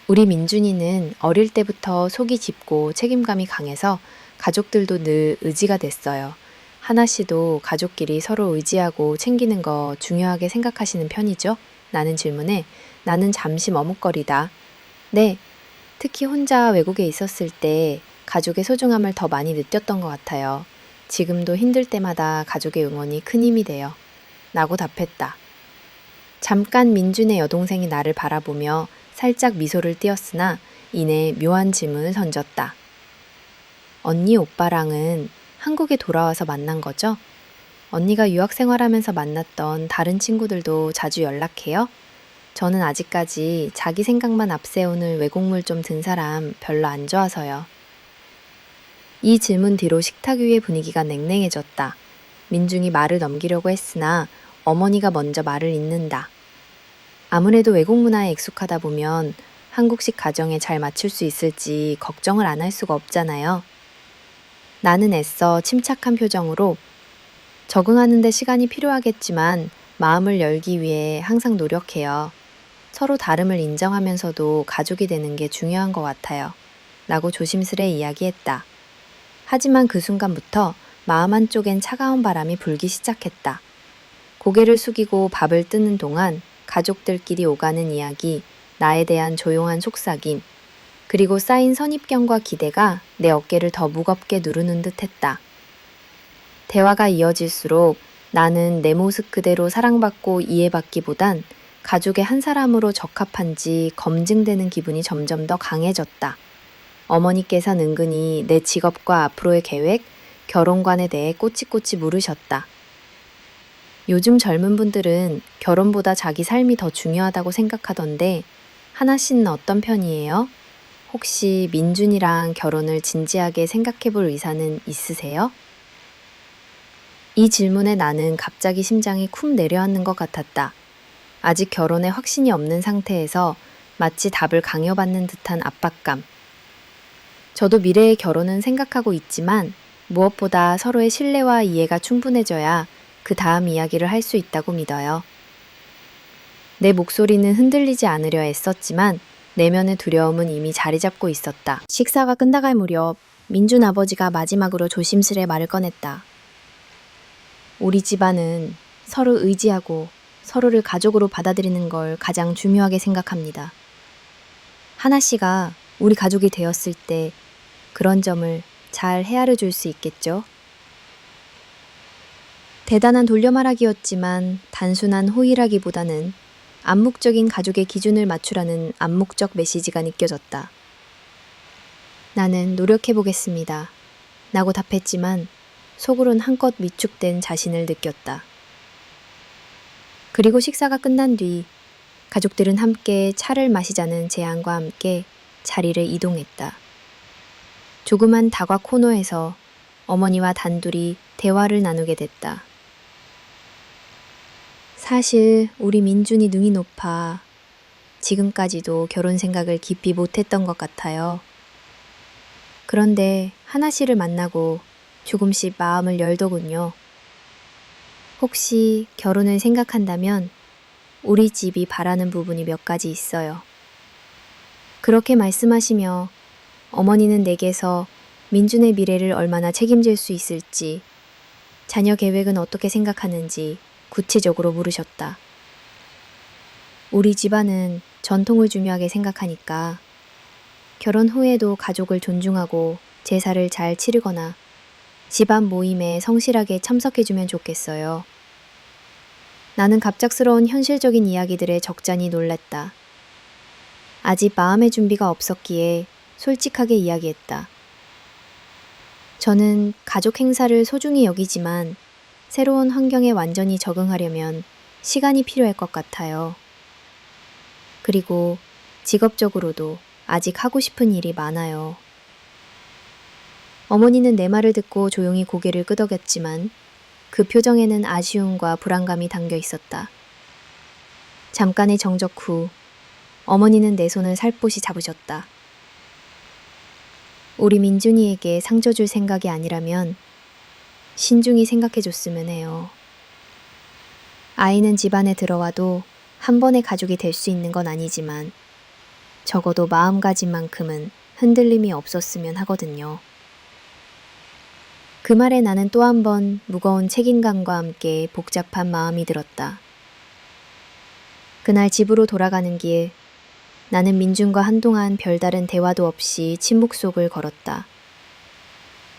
우리 민준이는 어릴 때부터 속이 깊고 책임감이 강해서 가족들도 늘 의지가 됐어요. 하나 씨도 가족끼리 서로 의지하고 챙기는 거 중요하게 생각하시는 편이죠? 라는 질문에 나는 잠시 머뭇거리다. 네, 특히 혼자 외국에 있었을 때 가족의 소중함을 더 많이 느꼈던 것 같아요. 지금도 힘들 때마다 가족의 응원이 큰 힘이 돼요. 라고 답했다. 잠깐 민준의 여동생이 나를 바라보며 살짝 미소를 띄었으나 이내 묘한 질문을 던졌다. 언니 오빠랑은 한국에 돌아와서 만난 거죠? 언니가 유학 생활하면서 만났던 다른 친구들도 자주 연락해요? 저는 아직까지 자기 생각만 앞세우는 외국물 좀 든 사람 별로 안 좋아서요. 이 질문 뒤로 식탁 위의 분위기가 냉랭해졌다. 민중이 말을 넘기려고 했으나 어머니가 먼저 말을 잇는다. 아무래도 외국 문화에 익숙하다 보면 한국식 가정에 잘 맞출 수 있을지 걱정을 안 할 수가 없잖아요. 나는 애써 침착한 표정으로 적응하는 데 시간이 필요하겠지만 마음을 열기 위해 항상 노력해요. 서로 다름을 인정하면서도 가족이 되는 게 중요한 것 같아요. 라고 조심스레 이야기했다. 하지만 그 순간부터 마음 한쪽엔 차가운 바람이 불기 시작했다. 고개를 숙이고 밥을 뜨는 동안 가족들끼리 오가는 이야기, 나에 대한 조용한 속삭임, 그리고 쌓인 선입견과 기대가 내 어깨를 더 무겁게 누르는 듯 했다. 대화가 이어질수록 나는 내 모습 그대로 사랑받고 이해받기보단 가족의 한 사람으로 적합한지 검증되는 기분이 점점 더 강해졌다. 어머니께서 은근히 내 직업과 앞으로의 계획, 결혼관에 대해 꼬치꼬치 물으셨다. 요즘 젊은 분들은 결혼보다 자기 삶이 더 중요하다고 생각하던데 하나 씨는 어떤 편이에요? 혹시 민준이랑 결혼을 진지하게 생각해 볼 의사는 있으세요? 이 질문에 나는 갑자기 심장이 쿵 내려앉는 것 같았다. 아직 결혼에 확신이 없는 상태에서 마치 답을 강요받는 듯한 압박감. 저도 미래의 결혼은 생각하고 있지만 무엇보다 서로의 신뢰와 이해가 충분해져야 그 다음 이야기를 할 수 있다고 믿어요. 내 목소리는 흔들리지 않으려 애썼지만 내면의 두려움은 이미 자리 잡고 있었다. 식사가 끝나갈 무렵 민준 아버지가 마지막으로 조심스레 말을 꺼냈다. 우리 집안은 서로 의지하고 서로를 가족으로 받아들이는 걸 가장 중요하게 생각합니다. 하나 씨가 우리 가족이 되었을 때 그런 점을 잘 헤아려 줄 수 있겠죠? 대단한 돌려말하기였지만 단순한 호의라기보다는 암묵적인 가족의 기준을 맞추라는 암묵적 메시지가 느껴졌다. 나는 노력해보겠습니다. 라고 답했지만 속으론 한껏 위축된 자신을 느꼈다. 그리고 식사가 끝난 뒤 가족들은 함께 차를 마시자는 제안과 함께 자리를 이동했다. 조그만 다과 코너에서 어머니와 단둘이 대화를 나누게 됐다. 사실 우리 민준이 능이 높아 지금까지도 결혼 생각을 깊이 못했던 것 같아요. 그런데 하나 씨를 만나고 조금씩 마음을 열더군요. 혹시 결혼을 생각한다면 우리 집이 바라는 부분이 몇 가지 있어요. 그렇게 말씀하시며 어머니는 내게서 민준의 미래를 얼마나 책임질 수 있을지, 자녀 계획은 어떻게 생각하는지 구체적으로 물으셨다. 우리 집안은 전통을 중요하게 생각하니까 결혼 후에도 가족을 존중하고 제사를 잘 치르거나 집안 모임에 성실하게 참석해주면 좋겠어요. 나는 갑작스러운 현실적인 이야기들에 적잖이 놀랐다. 아직 마음의 준비가 없었기에 솔직하게 이야기했다. 저는 가족 행사를 소중히 여기지만 새로운 환경에 완전히 적응하려면 시간이 필요할 것 같아요. 그리고 직업적으로도 아직 하고 싶은 일이 많아요. 어머니는 내 말을 듣고 조용히 고개를 끄덕였지만 그 표정에는 아쉬움과 불안감이 담겨 있었다. 잠깐의 정적 후 어머니는 내 손을 살포시 잡으셨다. 우리 민준이에게 상처 줄 생각이 아니라면 신중히 생각해줬으면 해요. 아이는 집안에 들어와도 한 번의 가족이 될 수 있는 건 아니지만 적어도 마음가짐만큼은 흔들림이 없었으면 하거든요. 그 말에 나는 또 한 번 무거운 책임감과 함께 복잡한 마음이 들었다. 그날 집으로 돌아가는 길, 나는 민준과 한동안 별다른 대화도 없이 침묵 속을 걸었다.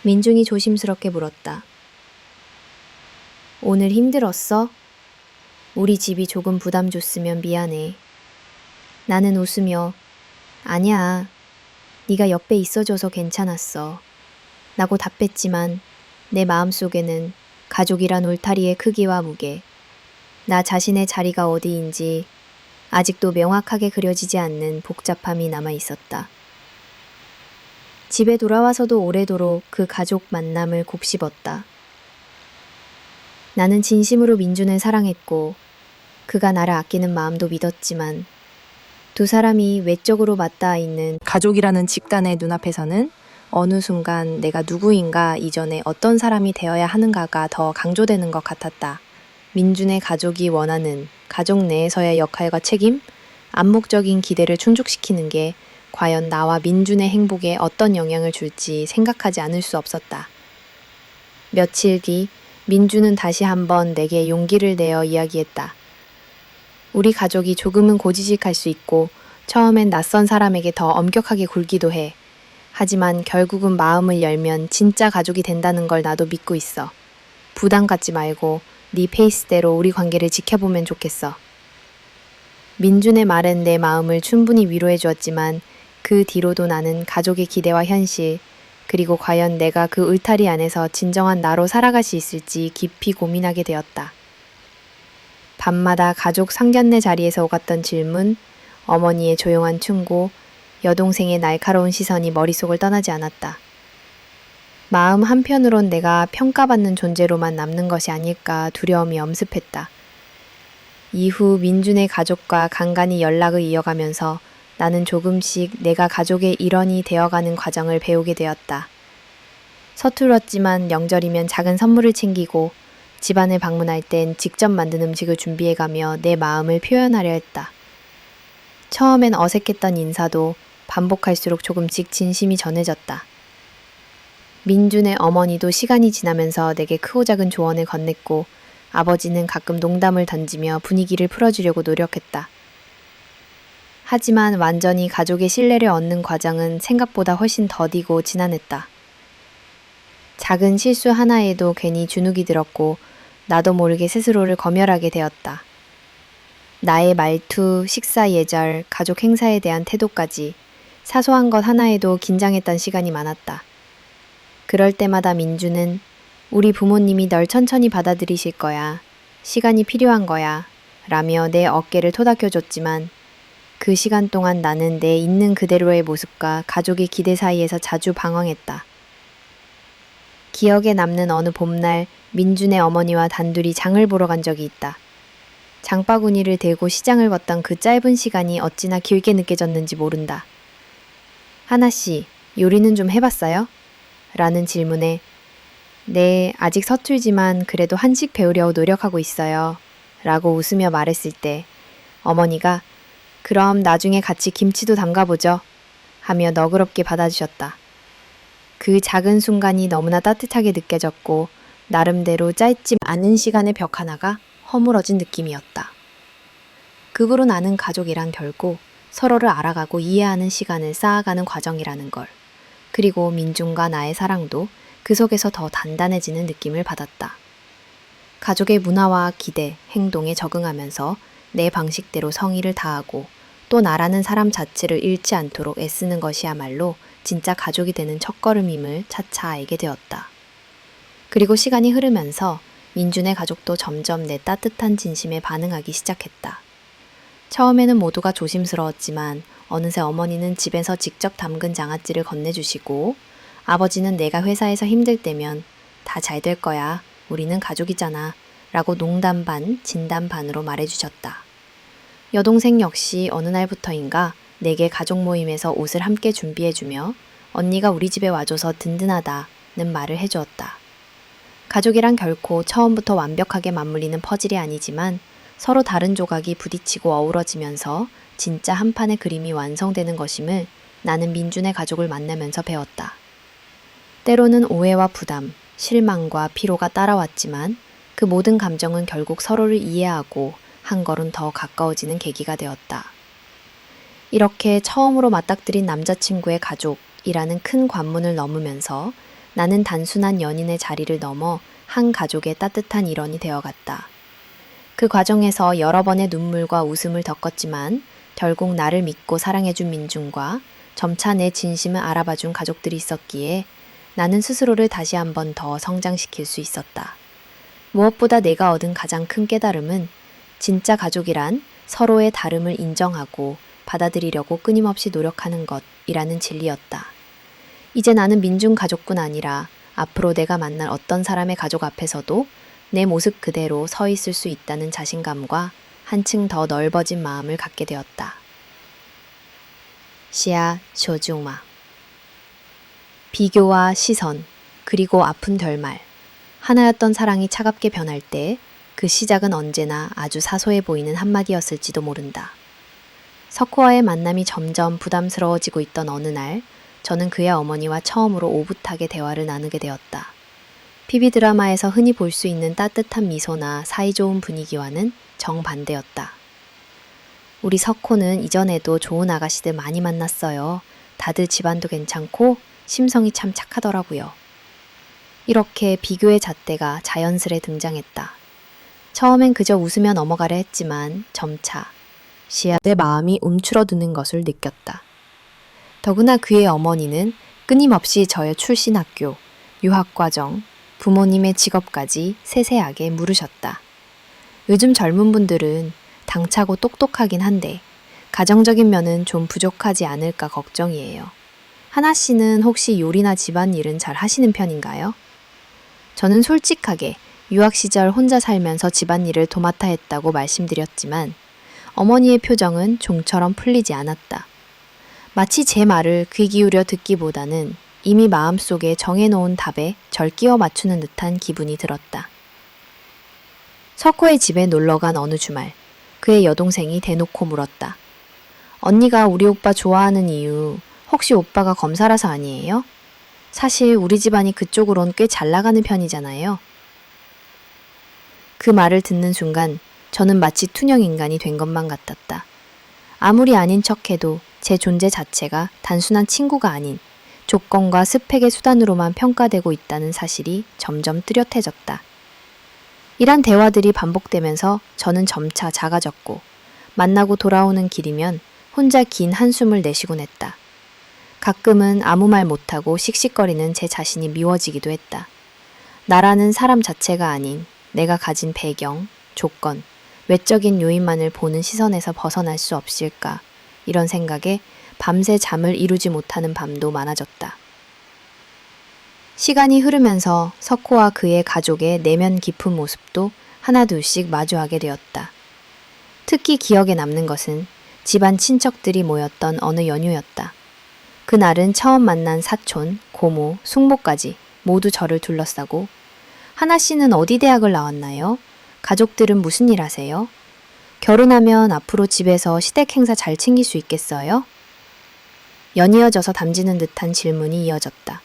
민준이 조심스럽게 물었다. 오늘 힘들었어? 우리 집이 조금 부담 줬으면 미안해. 나는 웃으며 아니야. 네가 옆에 있어줘서 괜찮았어. 라고 답했지만 내 마음속에는 가족이란 울타리의 크기와 무게, 나 자신의 자리가 어디인지 아직도 명확하게 그려지지 않는 복잡함이 남아 있었다. 집에 돌아와서도 오래도록 그 가족 만남을 곱씹었다. 나는 진심으로 민준을 사랑했고 그가 나를 아끼는 마음도 믿었지만 두 사람이 외적으로 맞닿아 있는 가족이라는 집단의 눈앞에서는 어느 순간 내가 누구인가 이전에 어떤 사람이 되어야 하는가가 더 강조되는 것 같았다. 민준의 가족이 원하는 가족 내에서의 역할과 책임, 암묵적인 기대를 충족시키는 게 과연 나와 민준의 행복에 어떤 영향을 줄지 생각하지 않을 수 없었다. 며칠 뒤 민준은 다시 한번 내게 용기를 내어 이야기했다. 우리 가족이 조금은 고지식할 수 있고 처음엔 낯선 사람에게 더 엄격하게 굴기도 해. 하지만 결국은 마음을 열면 진짜 가족이 된다는 걸 나도 믿고 있어. 부담 갖지 말고 네 페이스대로 우리 관계를 지켜보면 좋겠어. 민준의 말은 내 마음을 충분히 위로해 주었지만 그 뒤로도 나는 가족의 기대와 현실, 그리고 과연 내가 그 울타리 안에서 진정한 나로 살아갈 수 있을지 깊이 고민하게 되었다. 밤마다 가족 상견례 자리에서 오갔던 질문, 어머니의 조용한 충고, 여동생의 날카로운 시선이 머릿속을 떠나지 않았다. 마음 한편으론 내가 평가받는 존재로만 남는 것이 아닐까 두려움이 엄습했다. 이후 민준의 가족과 간간히 연락을 이어가면서 나는 조금씩 내가 가족의 일원이 되어가는 과정을 배우게 되었다. 서툴렀지만 명절이면 작은 선물을 챙기고 집안을 방문할 땐 직접 만든 음식을 준비해가며 내 마음을 표현하려 했다. 처음엔 어색했던 인사도 반복할수록 조금씩 진심이 전해졌다. 민준의 어머니도 시간이 지나면서 내게 크고 작은 조언을 건넸고 아버지는 가끔 농담을 던지며 분위기를 풀어주려고 노력했다. 하지만 완전히 가족의 신뢰를 얻는 과정은 생각보다 훨씬 더디고 지난했다. 작은 실수 하나에도 괜히 주눅이 들었고 나도 모르게 스스로를 검열하게 되었다. 나의 말투, 식사 예절, 가족 행사에 대한 태도까지 사소한 것 하나에도 긴장했던 시간이 많았다. 그럴 때마다 민주는 우리 부모님이 널 천천히 받아들이실 거야. 시간이 필요한 거야. 라며 내 어깨를 토닥여줬지만 그 시간 동안 나는 내 있는 그대로의 모습과 가족의 기대 사이에서 자주 방황했다. 기억에 남는 어느 봄날 민준의 어머니와 단둘이 장을 보러 간 적이 있다. 장바구니를 들고 시장을 걷던 그 짧은 시간이 어찌나 길게 느껴졌는지 모른다. 하나씨, 요리는 좀 해봤어요? 라는 질문에 네, 아직 서툴지만 그래도 한식 배우려고 노력하고 있어요. 라고 웃으며 말했을 때 어머니가 그럼 나중에 같이 김치도 담가보죠. 하며 너그럽게 받아주셨다. 그 작은 순간이 너무나 따뜻하게 느껴졌고 나름대로 짧지 않은 시간의 벽 하나가 허물어진 느낌이었다. 그 후로 나는 가족이란 결국 서로를 알아가고 이해하는 시간을 쌓아가는 과정이라는 걸, 그리고 민준과 나의 사랑도 그 속에서 더 단단해지는 느낌을 받았다. 가족의 문화와 기대, 행동에 적응하면서 내 방식대로 성의를 다하고 또 나라는 사람 자체를 잃지 않도록 애쓰는 것이야말로 진짜 가족이 되는 첫걸음임을 차차 알게 되었다. 그리고 시간이 흐르면서 민준의 가족도 점점 내 따뜻한 진심에 반응하기 시작했다. 처음에는 모두가 조심스러웠지만 어느새 어머니는 집에서 직접 담근 장아찌를 건네주시고 아버지는 내가 회사에서 힘들 때면 다 잘 될 거야. 우리는 가족이잖아. 라고 농담 반, 진담 반으로 말해주셨다. 여동생 역시 어느 날부터인가 내게 가족 모임에서 옷을 함께 준비해주며 언니가 우리 집에 와줘서 든든하다는 말을 해주었다. 가족이란 결코 처음부터 완벽하게 맞물리는 퍼즐이 아니지만 서로 다른 조각이 부딪히고 어우러지면서 진짜 한 판의 그림이 완성되는 것임을 나는 민준의 가족을 만나면서 배웠다. 때로는 오해와 부담, 실망과 피로가 따라왔지만 그 모든 감정은 결국 서로를 이해하고 한 걸음 더 가까워지는 계기가 되었다. 이렇게 처음으로 맞닥뜨린 남자친구의 가족이라는 큰 관문을 넘으면서 나는 단순한 연인의 자리를 넘어 한 가족의 따뜻한 일원이 되어갔다. 그 과정에서 여러 번의 눈물과 웃음을 겪었지만 결국 나를 믿고 사랑해준 민준과 점차 내 진심을 알아봐준 가족들이 있었기에 나는 스스로를 다시 한 번 더 성장시킬 수 있었다. 무엇보다 내가 얻은 가장 큰 깨달음은 진짜 가족이란 서로의 다름을 인정하고 받아들이려고 끊임없이 노력하는 것이라는 진리였다. 이제 나는 민준 가족뿐 아니라 앞으로 내가 만날 어떤 사람의 가족 앞에서도 내 모습 그대로 서 있을 수 있다는 자신감과 한층 더 넓어진 마음을 갖게 되었다. 시야 조중마. 비교와 시선, 그리고 아픈 결말. 하나였던 사랑이 차갑게 변할 때 그 시작은 언제나 아주 사소해 보이는 한마디였을지도 모른다. 석호와의 만남이 점점 부담스러워지고 있던 어느 날, 저는 그의 어머니와 처음으로 오붓하게 대화를 나누게 되었다. PB 드라마에서 흔히 볼 수 있는 따뜻한 미소나 사이좋은 분위기와는 정반대였다. 우리 석호는 이전에도 좋은 아가씨들 많이 만났어요. 다들 집안도 괜찮고 심성이 참 착하더라고요. 이렇게 비교의 잣대가 자연스레 등장했다. 처음엔 그저 웃으며 넘어가려 했지만 점차 내 마음이 움츠러드는 것을 느꼈다. 더구나 그의 어머니는 끊임없이 저의 출신 학교, 유학과정, 부모님의 직업까지 세세하게 물으셨다. 요즘 젊은 분들은 당차고 똑똑하긴 한데 가정적인 면은 좀 부족하지 않을까 걱정이에요. 하나 씨는 혹시 요리나 집안일은 잘 하시는 편인가요? 저는 솔직하게 유학 시절 혼자 살면서 집안일을 도맡아 했다고 말씀드렸지만 어머니의 표정은 종처럼 풀리지 않았다. 마치 제 말을 귀 기울여 듣기보다는 이미 마음속에 정해놓은 답에 절 끼워 맞추는 듯한 기분이 들었다. 석호의 집에 놀러간 어느 주말, 그의 여동생이 대놓고 물었다. 언니가 우리 오빠 좋아하는 이유 혹시 오빠가 검사라서 아니에요? 사실 우리 집안이 그쪽으론 꽤 잘 나가는 편이잖아요. 그 말을 듣는 순간 저는 마치 투명 인간이 된 것만 같았다. 아무리 아닌 척해도 제 존재 자체가 단순한 친구가 아닌 조건과 스펙의 수단으로만 평가되고 있다는 사실이 점점 뚜렷해졌다. 이런 대화들이 반복되면서 저는 점차 작아졌고 만나고 돌아오는 길이면 혼자 긴 한숨을 내쉬곤 했다. 가끔은 아무 말 못하고 씩씩거리는 제 자신이 미워지기도 했다. 나라는 사람 자체가 아닌 내가 가진 배경, 조건, 외적인 요인만을 보는 시선에서 벗어날 수 없을까 이런 생각에 밤새 잠을 이루지 못하는 밤도 많아졌다. 시간이 흐르면서 석호와 그의 가족의 내면 깊은 모습도 하나둘씩 마주하게 되었다. 특히 기억에 남는 것은 집안 친척들이 모였던 어느 연휴였다. 그날은 처음 만난 사촌, 고모, 숙모까지 모두 저를 둘러싸고 하나 씨는 어디 대학을 나왔나요? 가족들은 무슨 일 하세요? 결혼하면 앞으로 집에서 시댁 행사 잘 챙길 수 있겠어요? 연이어져서 담지는 듯한 질문이 이어졌다.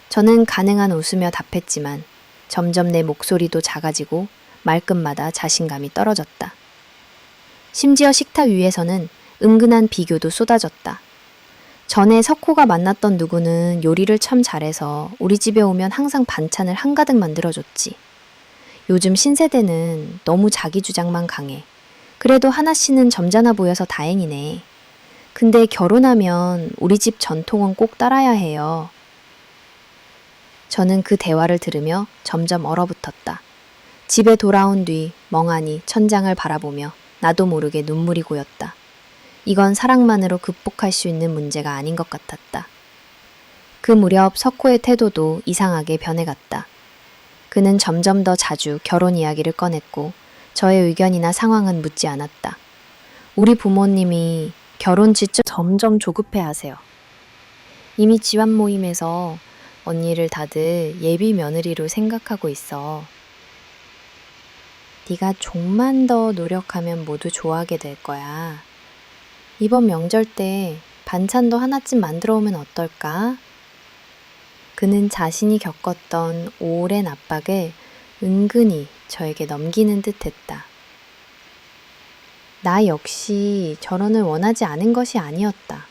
저는 가능한 웃으며 답했지만 점점 내 목소리도 작아지고 말끝마다 자신감이 떨어졌다. 심지어 식탁 위에서는 은근한 비교도 쏟아졌다. 전에 석호가 만났던 누구는 요리를 참 잘해서 우리 집에 오면 항상 반찬을 한가득 만들어줬지. 요즘 신세대는 너무 자기 주장만 강해. 그래도 하나 씨는 점잖아 보여서 다행이네. 근데 결혼하면 우리 집 전통은 꼭 따라야 해요. 저는 그 대화를 들으며 점점 얼어붙었다. 집에 돌아온 뒤 멍하니 천장을 바라보며 나도 모르게 눈물이 고였다. 이건 사랑만으로 극복할 수 있는 문제가 아닌 것 같았다. 그 무렵 석호의 태도도 이상하게 변해갔다. 그는 점점 더 자주 결혼 이야기를 꺼냈고 저의 의견이나 상황은 묻지 않았다. 우리 부모님이 결혼 지적 점점 조급해하세요. 이미 지원 모임에서 언니를 다들 예비 며느리로 생각하고 있어. 네가 좀만 더 노력하면 모두 좋아하게 될 거야. 이번 명절 때 반찬도 하나쯤 만들어 오면 어떨까? 그는 자신이 겪었던 오랜 압박을 은근히 저에게 넘기는 듯 했다. 나 역시 결혼을 원하지 않은 것이 아니었다.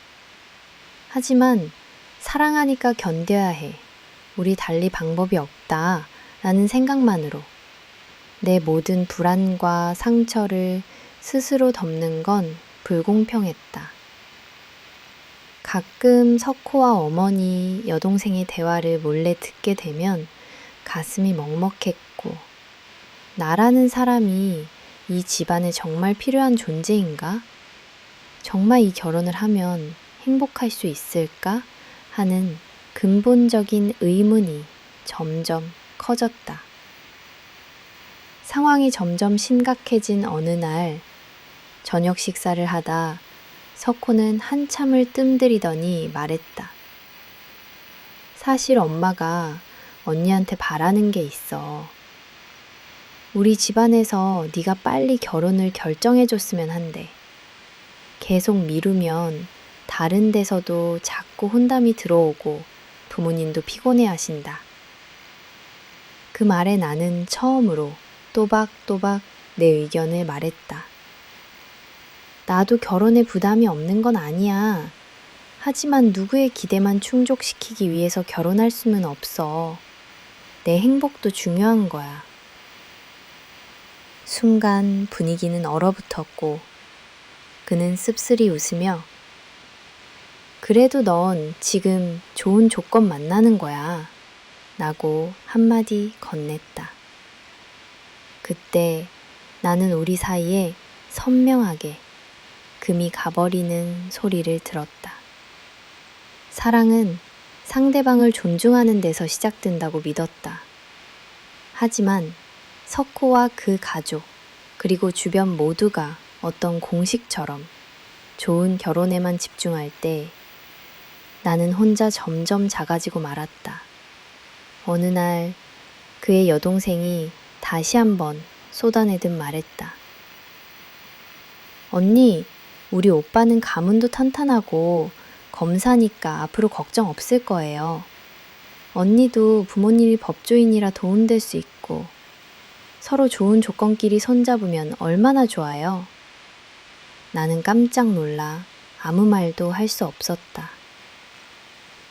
하지만 사랑하니까 견뎌야 해. 우리 달리 방법이 없다. 라는 생각만으로 내 모든 불안과 상처를 스스로 덮는 건 불공평했다. 가끔 석호와 어머니, 여동생의 대화를 몰래 듣게 되면 가슴이 먹먹했고, 나라는 사람이 이 집안에 정말 필요한 존재인가? 정말 이 결혼을 하면 행복할 수 있을까? 하는 근본적인 의문이 점점 커졌다. 상황이 점점 심각해진 어느 날 저녁 식사를 하다 석호는 한참을 뜸들이더니 말했다. 사실 엄마가 언니한테 바라는 게 있어. 우리 집안에서 네가 빨리 결혼을 결정해줬으면 한대. 계속 미루면 다른 데서도 자꾸 혼담이 들어오고 부모님도 피곤해 하신다. 그 말에 나는 처음으로 또박또박 내 의견을 말했다. 나도 결혼에 부담이 없는 건 아니야. 하지만 누구의 기대만 충족시키기 위해서 결혼할 수는 없어. 내 행복도 중요한 거야. 순간 분위기는 얼어붙었고 그는 씁쓸히 웃으며 그래도 넌 지금 좋은 조건 만나는 거야. 라고 한마디 건넸다. 그때 나는 우리 사이에 선명하게 금이 가버리는 소리를 들었다. 사랑은 상대방을 존중하는 데서 시작된다고 믿었다. 하지만 석호와 그 가족, 그리고 주변 모두가 어떤 공식처럼 좋은 결혼에만 집중할 때 나는 혼자 점점 작아지고 말았다. 어느 날 그의 여동생이 다시 한번 쏟아내듯 말했다. 언니, 우리 오빠는 가문도 탄탄하고 검사니까 앞으로 걱정 없을 거예요. 언니도 부모님이 법조인이라 도움될 수 있고 서로 좋은 조건끼리 손잡으면 얼마나 좋아요. 나는 깜짝 놀라 아무 말도 할 수 없었다.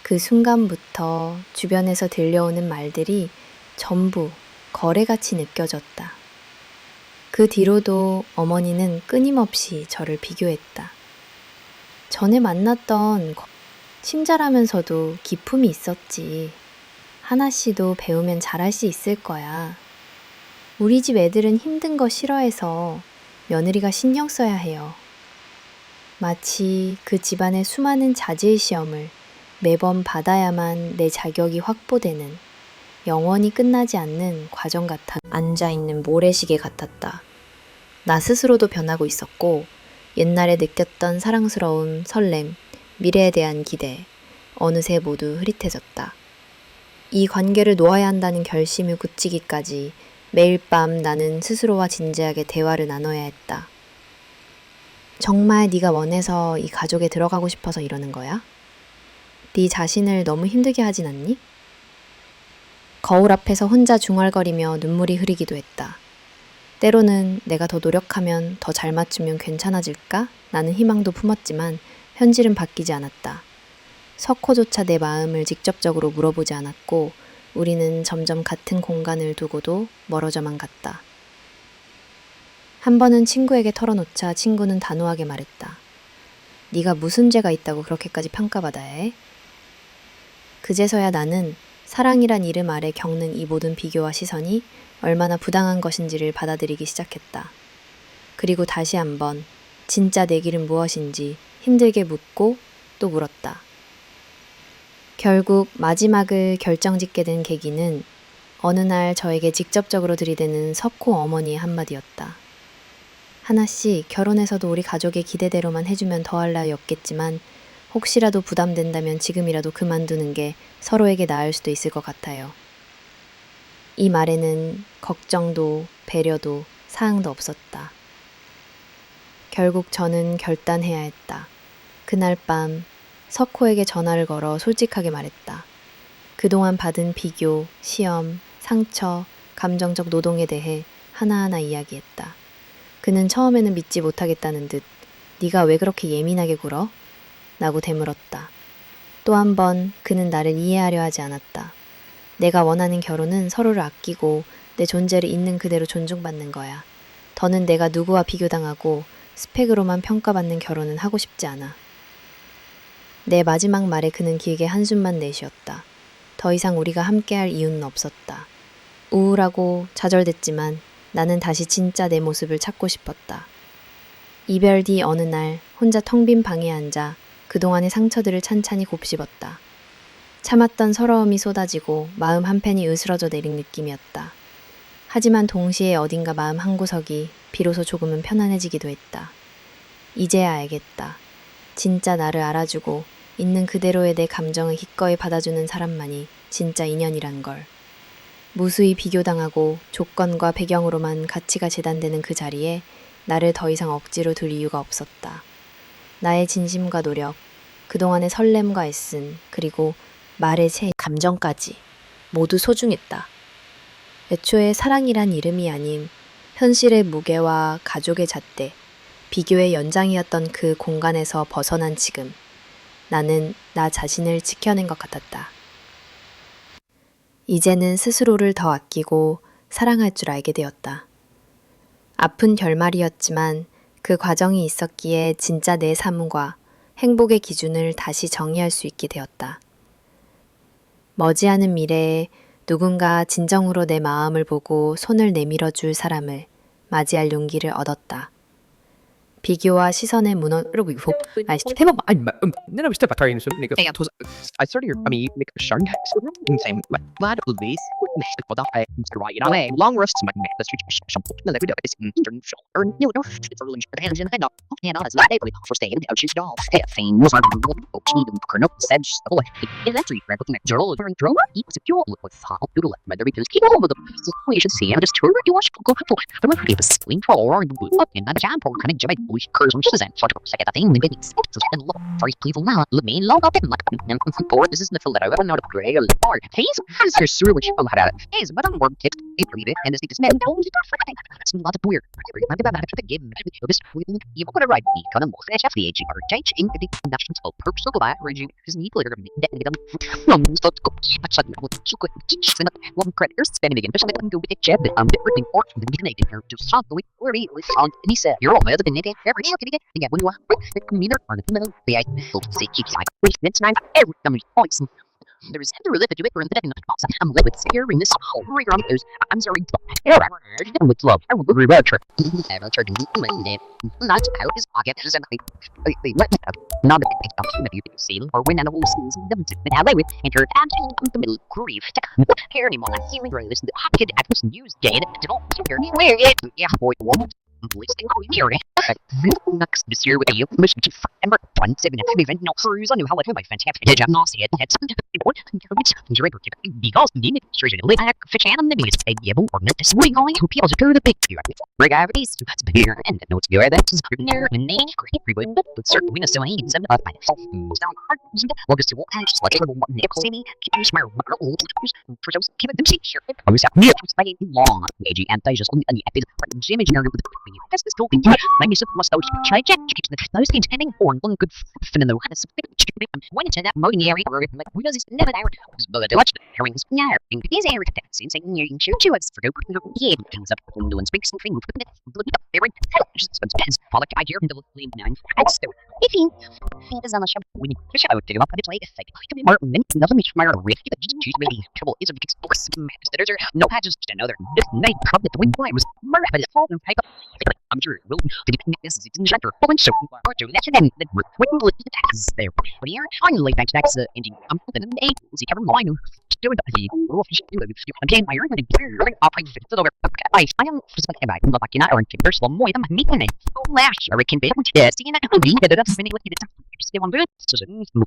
그 순간부터 주변에서 들려오는 말들이 전부 거래같이 느껴졌다. 그 뒤로도 어머니는 끊임없이 저를 비교했다. 전에 만났던 친절하면서도 기품이 있었지. 하나 씨도 배우면 잘할 수 있을 거야. 우리 집 애들은 힘든 거 싫어해서 며느리가 신경 써야 해요. 마치 그 집안의 수많은 자질 시험을 매번 받아야만 내 자격이 확보되는 영원히 끝나지 않는 과정 같아 앉아있는 모래시계 같았다. 나 스스로도 변하고 있었고 옛날에 느꼈던 사랑스러움, 설렘, 미래에 대한 기대, 어느새 모두 흐릿해졌다. 이 관계를 놓아야 한다는 결심을 굳히기까지 매일 밤 나는 스스로와 진지하게 대화를 나눠야 했다. 정말 네가 원해서 이 가족에 들어가고 싶어서 이러는 거야? 네 자신을 너무 힘들게 하진 않니? 거울 앞에서 혼자 중얼거리며 눈물이 흐르기도 했다. 때로는 내가 더 노력하면 더 잘 맞추면 괜찮아질까? 라는 희망도 품었지만 현실은 바뀌지 않았다. 석호조차 내 마음을 직접적으로 물어보지 않았고 우리는 점점 같은 공간을 두고도 멀어져만 갔다. 한 번은 친구에게 털어놓자 친구는 단호하게 말했다. 네가 무슨 죄가 있다고 그렇게까지 평가받아야 해? 그제서야 나는 사랑이란 이름 아래 겪는 이 모든 비교와 시선이 얼마나 부당한 것인지를 받아들이기 시작했다. 그리고 다시 한번 진짜 내 길은 무엇인지 힘들게 묻고 또 물었다. 결국 마지막을 결정짓게 된 계기는 어느 날 저에게 직접적으로 들이대는 석호 어머니의 한마디였다. 하나씩 결혼해서도 우리 가족의 기대대로만 해주면 더할 나위 없겠지만 혹시라도 부담된다면 지금이라도 그만두는 게 서로에게 나을 수도 있을 것 같아요. 이 말에는 걱정도 배려도 사항도 없었다. 결국 저는 결단해야 했다. 그날 밤 석호에게 전화를 걸어 솔직하게 말했다. 그동안 받은 비교, 시험, 상처, 감정적 노동에 대해 하나하나 이야기했다. 그는 처음에는 믿지 못하겠다는 듯 네가 왜 그렇게 예민하게 굴어? 라고 되물었다. 또 한 번 그는 나를 이해하려 하지 않았다. 내가 원하는 결혼은 서로를 아끼고 내 존재를 있는 그대로 존중받는 거야. 더는 내가 누구와 비교당하고 스펙으로만 평가받는 결혼은 하고 싶지 않아. 내 마지막 말에 그는 길게 한숨만 내쉬었다. 더 이상 우리가 함께할 이유는 없었다. 우울하고 좌절됐지만 나는 다시 진짜 내 모습을 찾고 싶었다. 이별 뒤 어느 날 혼자 텅 빈 방에 앉아 그동안의 상처들을 찬찬히 곱씹었다. 참았던 서러움이 쏟아지고 마음 한편이 으스러져 내린 느낌이었다. 하지만 동시에 어딘가 마음 한구석이 비로소 조금은 편안해지기도 했다. 이제야 알겠다. 진짜 나를 알아주고 있는 그대로의 내 감정을 기꺼이 받아주는 사람만이 진짜 인연이란 걸. 무수히 비교당하고 조건과 배경으로만 가치가 재단되는 그 자리에 나를 더 이상 억지로 둘 이유가 없었다. 나의 진심과 노력, 그동안의 설렘과 애쓴, 그리고 말의 새 감정까지 모두 소중했다. 애초에 사랑이란 이름이 아닌 현실의 무게와 가족의 잣대, 비교의 연장이었던 그 공간에서 벗어난 지금, 나는 나 자신을 지켜낸 것 같았다. 이제는 스스로를 더 아끼고 사랑할 줄 알게 되었다. 아픈 결말이었지만 그 과정이 있었기에 진짜 내 삶과 행복의 기준을 다시 정의할 수 있게 되었다. 머지않은 미래에 누군가 진정으로 내 마음을 보고 손을 내밀어 줄 사람을 맞이할 용기를 얻었다. 비교와 시선에 무너지고 해봐. 내가 비슷해 바타리는 좀 내가 도사 I started your I mean make a shark same glad of this for that I right now long rest my the street some na the video is intern show or new no it's a lunch hands in head up and on as like for staying out she's doll hey thing was like need to corner said oh is that three right looking at journal and drone equals secure with how to let my because keep over the we should see I'm just tour you watch go for the movie is swing for or and that jam for kind of jam curse on Shazam, sort of second thing, maybe it's and look, sorry, please now, let me log up in like board. This is the letter. I don't know the gray or the bar. He's has her sewer which I'm had it. He's but I'm work text, it read it, and this man don't it's a lot of weird. Remember that the game, this you put it right, the kind of most FDH or change in the national spell perks of that region is neat later. Start to go, but suddenly, you could teach them one creditors spending again, especially go with the jet, different for the beginning here to start the week where he was on, and he said, you're all the minute. Every day, again, when you are the commuter on the middle, the I will say keeps like it's nice every time points. There is the relief to it, and the box. I'm led with fear in this whole around those. I'm sorry, with love. I will be better. I will turn not out his pocket as an they let me up. Not a big stuff that you can see or when animals them to have with enter and the middle grief. Here anymore. I see me listen to pocket at this news gate. Don't hear me where it. Yeah, boy, woman. Listening here. Next this year with you, mission to September 27 event. No cruise. I knew how I my fantastic. Did you not see it? It's because the image is really like fish and the biggest egg yellow or not. This way going to people to the big view. Gravities to here and the notes here that's near and name great everyone, but certainly not so ain't some of myself. Down hard. August to walk just like a little Nick City. Keep your smile. For those keep them see sure. I was out near long. AG and I just on the episode. Image here with that's the story. Maybe some must those try check those intending for one good fin in the when it's in that moaning area like we does never there but to watch the herrings yeah these air attacks in saying you shoot you as for go yeah things up window and speak something very just follow I hear the lean nine that's the if he is on the shop when you fish out to up it's like to be Martin nothing much my riff just maybe trouble is a big books there's no just another this night probably the wind was murder but it's fall and pipe up I'm sure will this is in chapter so to that then when will it is there but here finally back to the ending I'm putting an eight see every line do it I'm getting my own operating to over I am back but I cannot earn first one more than me and last I can be yes see that we did it up spinning with it Skill on good. So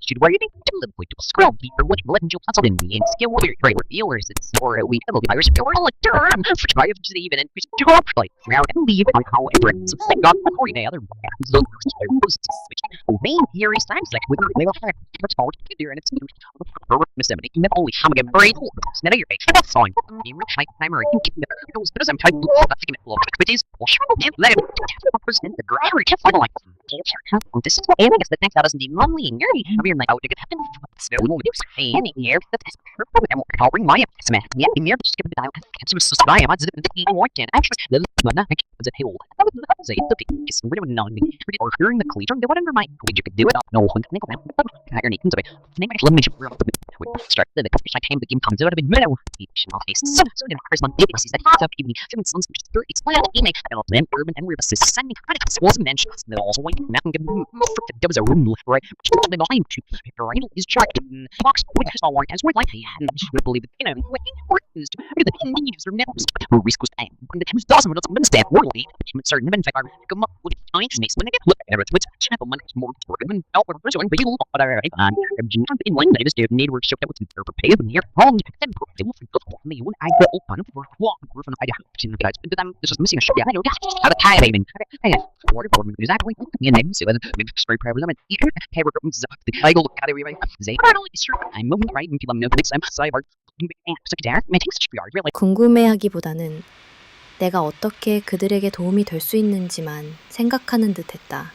should worry to live with scroll deeper what let you puzzle in the skill warrior right viewers it's or we will be Irish or like term try to even and to go up like now and leave it however so thank God for the other so switch main here is times like with they will have much more to do and it's Miss Emily never only how again very old now your age that's fine you rich like timer you keep those but I'm type that's getting low which is let it percent the driver kept like this is what I guess the thing that doesn't even lonely and you're like, oh, it could happen. So we will do something here. That's perfect. I'm covering my estimate. Yeah, I'm here to skip the dial. Can't you just buy a mud that he wanted? Actually, the man I was a hill. That was a the piece. We don't know me. Or hearing the cleaner, the whatever my you could do it. No one think about it. You're needing to be. Name it. Let me start the I came the game comes out of the middle. Each face. So the Chris on David says that half of even human sons just it's like he makes I don't know urban and we're sending credit wasn't mentioned. They also went nothing there was a room right the line to right is checked box which is all right as well like I should believe it what important is to the needs or never risk was time when the time doesn't understand worldly certain in fact are come up with science makes when I get look at it which channel one is more and out with person but you but I in one day this dude need work show that was for pay them here all them they will forget me when I go open for walk group and I in the guys but them this is missing a shit I know how to tie even exactly and then so it's very prevalent hey we're going to I go look at it زي I'm moving right and people know next time cyber secretary makes really 궁금해하기보다는 내가 어떻게 그들에게 도움이 될 수 있는지만 생각하는 듯했다.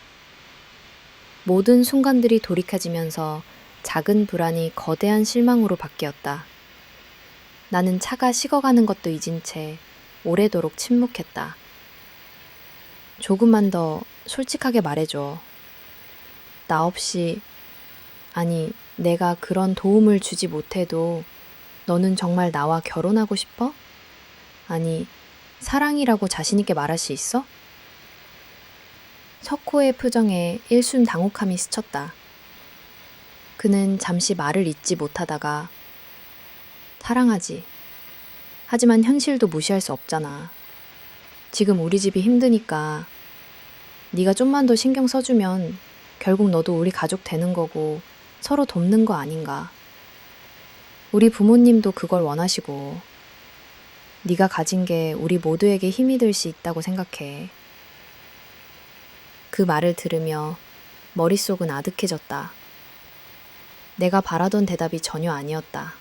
모든 순간들이 돌이켜지면서 작은 불안이 거대한 실망으로 바뀌었다. 나는 차가 식어가는 것도 잊은 채 오래도록 침묵했다. 조금만 더 솔직하게 말해줘. 나 없이, 아니, 내가 그런 도움을 주지 못해도 너는 정말 나와 결혼하고 싶어? 아니, 사랑이라고 자신있게 말할 수 있어? 석호의 표정에 일순 당혹함이 스쳤다. 그는 잠시 말을 잇지 못하다가 사랑하지. 하지만 현실도 무시할 수 없잖아. 지금 우리 집이 힘드니까 네가 좀만 더 신경 써주면 결국 너도 우리 가족 되는 거고 서로 돕는 거 아닌가. 우리 부모님도 그걸 원하시고 네가 가진 게 우리 모두에게 힘이 될 수 있다고 생각해. 그 말을 들으며 머릿속은 아득해졌다. 내가 바라던 대답이 전혀 아니었다.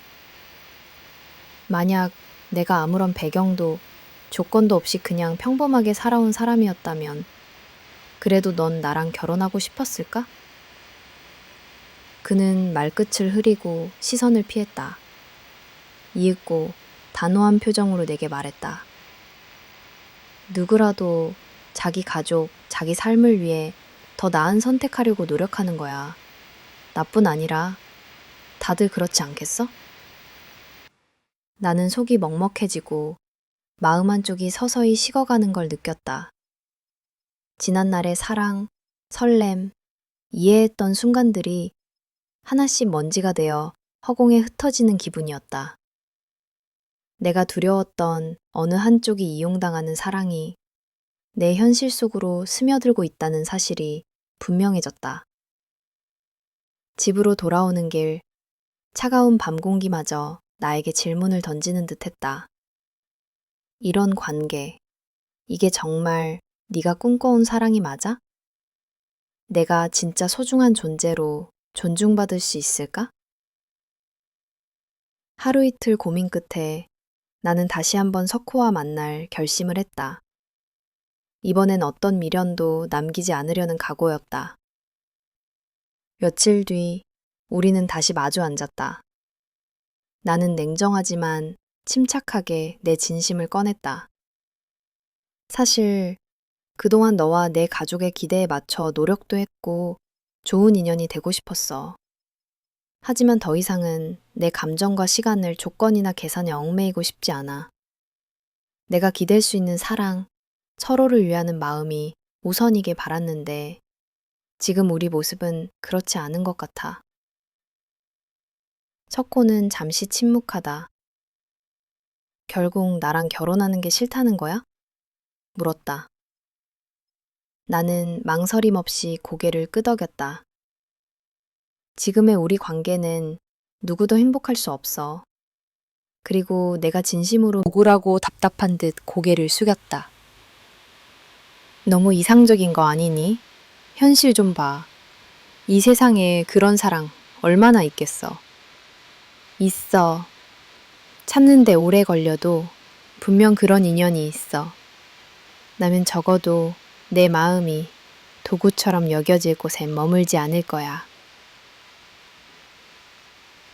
만약 내가 아무런 배경도 조건도 없이 그냥 평범하게 살아온 사람이었다면 그래도 넌 나랑 결혼하고 싶었을까? 그는 말끝을 흐리고 시선을 피했다. 이윽고 단호한 표정으로 내게 말했다. 누구라도 자기 가족, 자기 삶을 위해 더 나은 선택하려고 노력하는 거야. 나뿐 아니라 다들 그렇지 않겠어? 나는 속이 먹먹해지고 마음 한쪽이 서서히 식어가는 걸 느꼈다. 지난날의 사랑, 설렘, 이해했던 순간들이 하나씩 먼지가 되어 허공에 흩어지는 기분이었다. 내가 두려웠던 어느 한쪽이 이용당하는 사랑이 내 현실 속으로 스며들고 있다는 사실이 분명해졌다. 집으로 돌아오는 길, 차가운 밤 공기마저 나에게 질문을 던지는 듯했다. 이런 관계, 이게 정말 네가 꿈꿔온 사랑이 맞아? 내가 진짜 소중한 존재로 존중받을 수 있을까? 하루 이틀 고민 끝에 나는 다시 한번 석호와 만날 결심을 했다. 이번엔 어떤 미련도 남기지 않으려는 각오였다. 며칠 뒤 우리는 다시 마주 앉았다. 나는 냉정하지만 침착하게 내 진심을 꺼냈다. 사실 그동안 너와 내 가족의 기대에 맞춰 노력도 했고 좋은 인연이 되고 싶었어. 하지만 더 이상은 내 감정과 시간을 조건이나 계산에 얽매이고 싶지 않아. 내가 기댈 수 있는 사랑, 서로를 위하는 마음이 우선이길 바랐는데 지금 우리 모습은 그렇지 않은 것 같아. 석호는 잠시 침묵하다. 결국 나랑 결혼하는 게 싫다는 거야? 물었다. 나는 망설임 없이 고개를 끄덕였다. 지금의 우리 관계는 누구도 행복할 수 없어. 그리고 내가 진심으로 억울하고 답답한 듯 고개를 숙였다. 너무 이상적인 거 아니니? 현실 좀 봐. 이 세상에 그런 사랑 얼마나 있겠어. 있어. 찾는데 오래 걸려도 분명 그런 인연이 있어. 나면 적어도 내 마음이 도구처럼 여겨질 곳엔 머물지 않을 거야.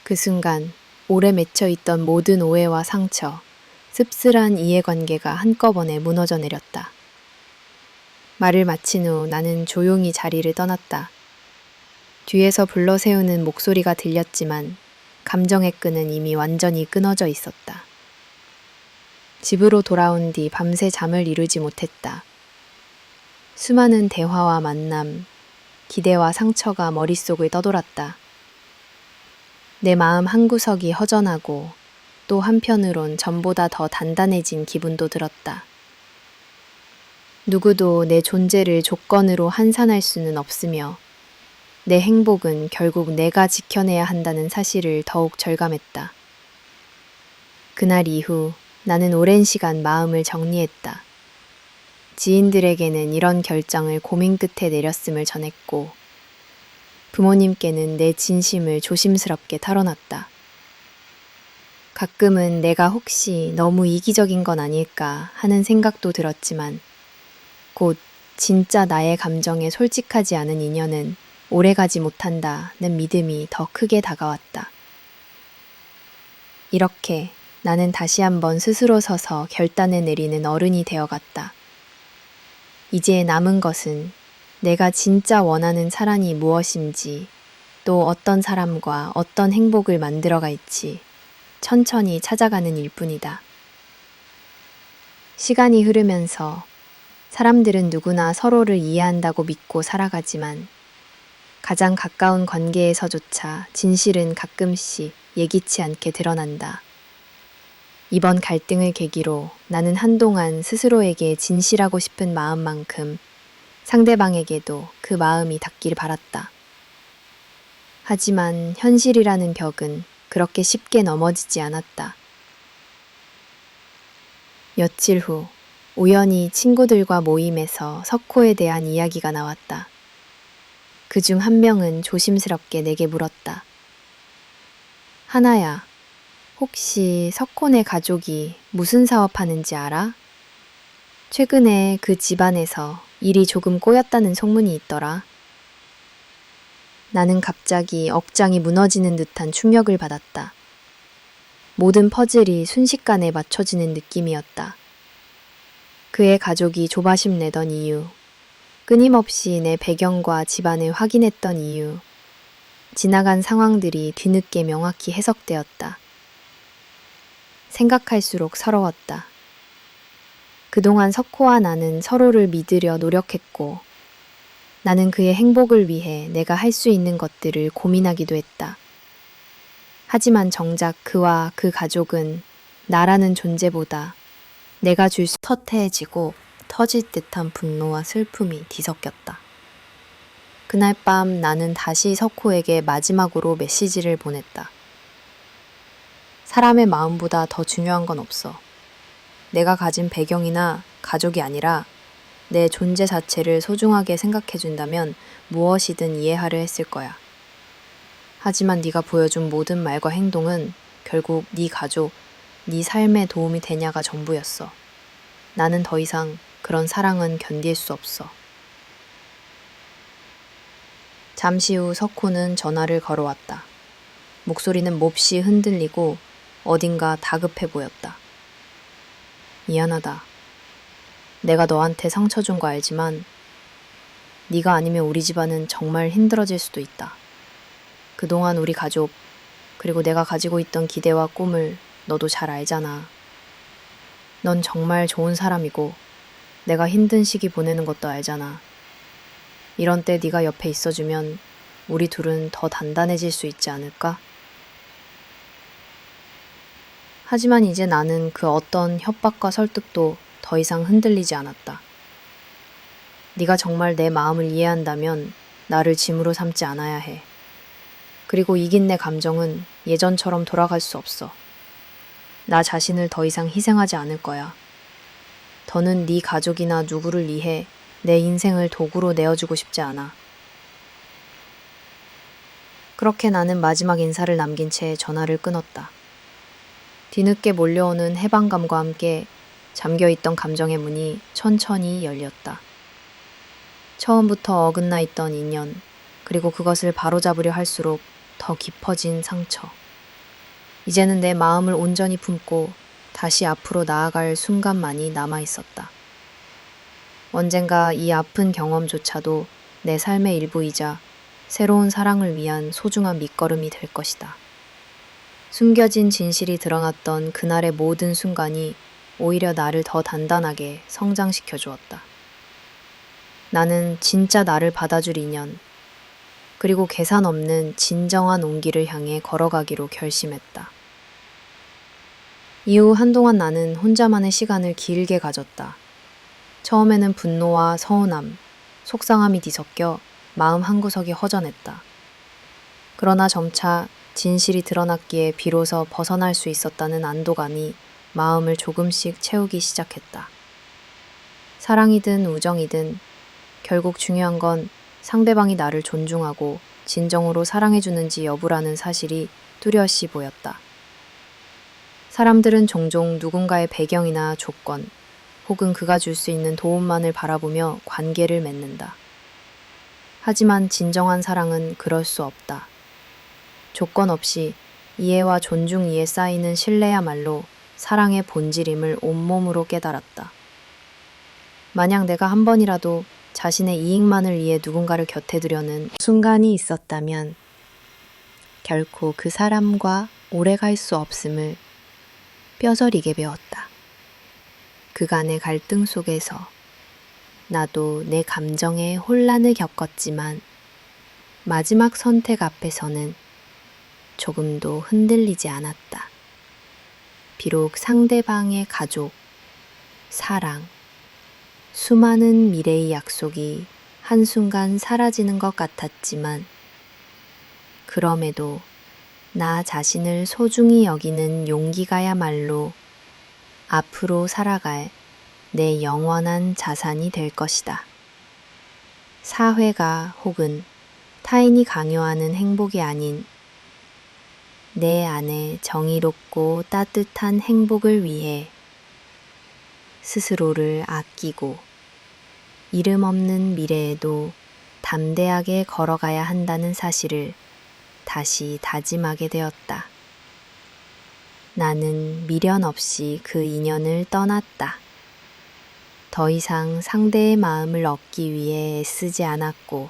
그 순간 오래 맺혀있던 모든 오해와 상처, 씁쓸한 이해관계가 한꺼번에 무너져 내렸다. 말을 마친 후 나는 조용히 자리를 떠났다. 뒤에서 불러세우는 목소리가 들렸지만 감정의 끈은 이미 완전히 끊어져 있었다. 집으로 돌아온 뒤 밤새 잠을 이루지 못했다. 수많은 대화와 만남, 기대와 상처가 머릿속을 떠돌았다. 내 마음 한구석이 허전하고 또 한편으론 전보다 더 단단해진 기분도 들었다. 누구도 내 존재를 조건으로 환산할 수는 없으며 내 행복은 결국 내가 지켜내야 한다는 사실을 더욱 절감했다. 그날 이후 나는 오랜 시간 마음을 정리했다. 지인들에게는 이런 결정을 고민 끝에 내렸음을 전했고 부모님께는 내 진심을 조심스럽게 털어놨다. 가끔은 내가 혹시 너무 이기적인 건 아닐까 하는 생각도 들었지만 곧 진짜 나의 감정에 솔직하지 않은 인연은 오래가지 못한다는 믿음이 더 크게 다가왔다. 이렇게 나는 다시 한번 스스로 서서 결단을 내리는 어른이 되어갔다. 이제 남은 것은 내가 진짜 원하는 사랑이 무엇인지, 또 어떤 사람과 어떤 행복을 만들어갈지 천천히 찾아가는 일뿐이다. 시간이 흐르면서 사람들은 누구나 서로를 이해한다고 믿고 살아가지만 가장 가까운 관계에서조차 진실은 가끔씩 예기치 않게 드러난다. 이번 갈등을 계기로 나는 한동안 스스로에게 진실하고 싶은 마음만큼 상대방에게도 그 마음이 닿길 바랐다. 하지만 현실이라는 벽은 그렇게 쉽게 넘어지지 않았다. 며칠 후 우연히 친구들과 모임에서 석호에 대한 이야기가 나왔다. 그중 한 명은 조심스럽게 내게 물었다. 하나야, 혹시 석호네 가족이 무슨 사업하는지 알아? 최근에 그 집안에서 일이 조금 꼬였다는 소문이 있더라. 나는 갑자기 억장이 무너지는 듯한 충격을 받았다. 모든 퍼즐이 순식간에 맞춰지는 느낌이었다. 그의 가족이 조바심 내던 이유, 끊임없이 내 배경과 집안을 확인했던 이유, 지나간 상황들이 뒤늦게 명확히 해석되었다. 생각할수록 서러웠다. 그동안 석호와 나는 서로를 믿으려 노력했고, 나는 그의 행복을 위해 내가 할 수 있는 것들을 고민하기도 했다. 하지만 정작 그와 그 가족은 나라는 존재보다 내가 줄 수 터태해지고 터질 듯한 분노와 슬픔이 뒤섞였다. 그날 밤 나는 다시 석호에게 마지막으로 메시지를 보냈다. 사람의 마음보다 더 중요한 건 없어. 내가 가진 배경이나 가족이 아니라 내 존재 자체를 소중하게 생각해준다면 무엇이든 이해하려 했을 거야. 하지만 네가 보여준 모든 말과 행동은 결국 네 가족, 네 삶에 도움이 되냐가 전부였어. 나는 더 이상 그런 사랑은 견딜 수 없어. 잠시 후 석호는 전화를 걸어왔다. 목소리는 몹시 흔들리고 어딘가 다급해 보였다. 미안하다. 내가 너한테 상처 준 거 알지만 네가 아니면 우리 집안은 정말 힘들어질 수도 있다. 그동안 우리 가족, 그리고 내가 가지고 있던 기대와 꿈을 너도 잘 알잖아. 넌 정말 좋은 사람이고 내가 힘든 시기 보내는 것도 알잖아. 이런 때 네가 옆에 있어주면 우리 둘은 더 단단해질 수 있지 않을까? 하지만 이제 나는 그 어떤 협박과 설득도 더 이상 흔들리지 않았다. 네가 정말 내 마음을 이해한다면 나를 짐으로 삼지 않아야 해. 그리고 이긴 내 감정은 예전처럼 돌아갈 수 없어. 나 자신을 더 이상 희생하지 않을 거야. 더는 네 가족이나 누구를 위해 내 인생을 도구로 내어주고 싶지 않아. 그렇게 나는 마지막 인사를 남긴 채 전화를 끊었다. 뒤늦게 몰려오는 해방감과 함께 잠겨있던 감정의 문이 천천히 열렸다. 처음부터 어긋나 있던 인연, 그리고 그것을 바로잡으려 할수록 더 깊어진 상처. 이제는 내 마음을 온전히 품고 다시 앞으로 나아갈 순간만이 남아있었다. 언젠가 이 아픈 경험조차도 내 삶의 일부이자 새로운 사랑을 위한 소중한 밑거름이 될 것이다. 숨겨진 진실이 드러났던 그날의 모든 순간이 오히려 나를 더 단단하게 성장시켜 주었다. 나는 진짜 나를 받아줄 인연, 그리고 계산 없는 진정한 온기를 향해 걸어가기로 결심했다. 이후 한동안 나는 혼자만의 시간을 길게 가졌다. 처음에는 분노와 서운함, 속상함이 뒤섞여 마음 한구석이 허전했다. 그러나 점차 진실이 드러났기에 비로소 벗어날 수 있었다는 안도감이 마음을 조금씩 채우기 시작했다. 사랑이든 우정이든 결국 중요한 건 상대방이 나를 존중하고 진정으로 사랑해주는지 여부라는 사실이 뚜렷이 보였다. 사람들은 종종 누군가의 배경이나 조건, 혹은 그가 줄 수 있는 도움만을 바라보며 관계를 맺는다. 하지만 진정한 사랑은 그럴 수 없다. 조건 없이 이해와 존중 위에 쌓이는 신뢰야말로 사랑의 본질임을 온몸으로 깨달았다. 만약 내가 한 번이라도 자신의 이익만을 위해 누군가를 곁에 두려는 순간이 있었다면 결코 그 사람과 오래 갈 수 없음을 뼈저리게 배웠다. 그간의 갈등 속에서 나도 내 감정에 혼란을 겪었지만 마지막 선택 앞에서는 조금도 흔들리지 않았다. 비록 상대방의 가족, 사랑, 수많은 미래의 약속이 한순간 사라지는 것 같았지만 그럼에도 나 자신을 소중히 여기는 용기가야말로 앞으로 살아갈 내 영원한 자산이 될 것이다. 사회가 혹은 타인이 강요하는 행복이 아닌 내 안에 정의롭고 따뜻한 행복을 위해 스스로를 아끼고 이름 없는 미래에도 담대하게 걸어가야 한다는 사실을 다시 다짐하게 되었다. 나는 미련 없이 그 인연을 떠났다. 더 이상 상대의 마음을 얻기 위해 애쓰지 않았고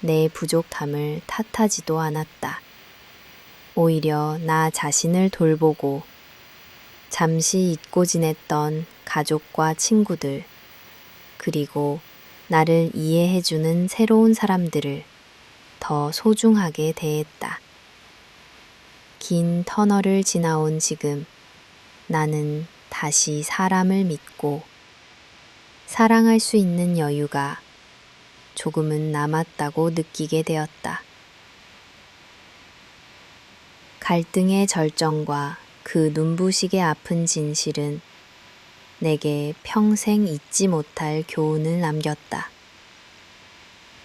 내 부족함을 탓하지도 않았다. 오히려 나 자신을 돌보고 잠시 잊고 지냈던 가족과 친구들, 그리고 나를 이해해주는 새로운 사람들을 더 소중하게 대했다. 긴 터널을 지나온 지금 나는 다시 사람을 믿고 사랑할 수 있는 여유가 조금은 남았다고 느끼게 되었다. 갈등의 절정과 그 눈부시게 아픈 진실은 내게 평생 잊지 못할 교훈을 남겼다.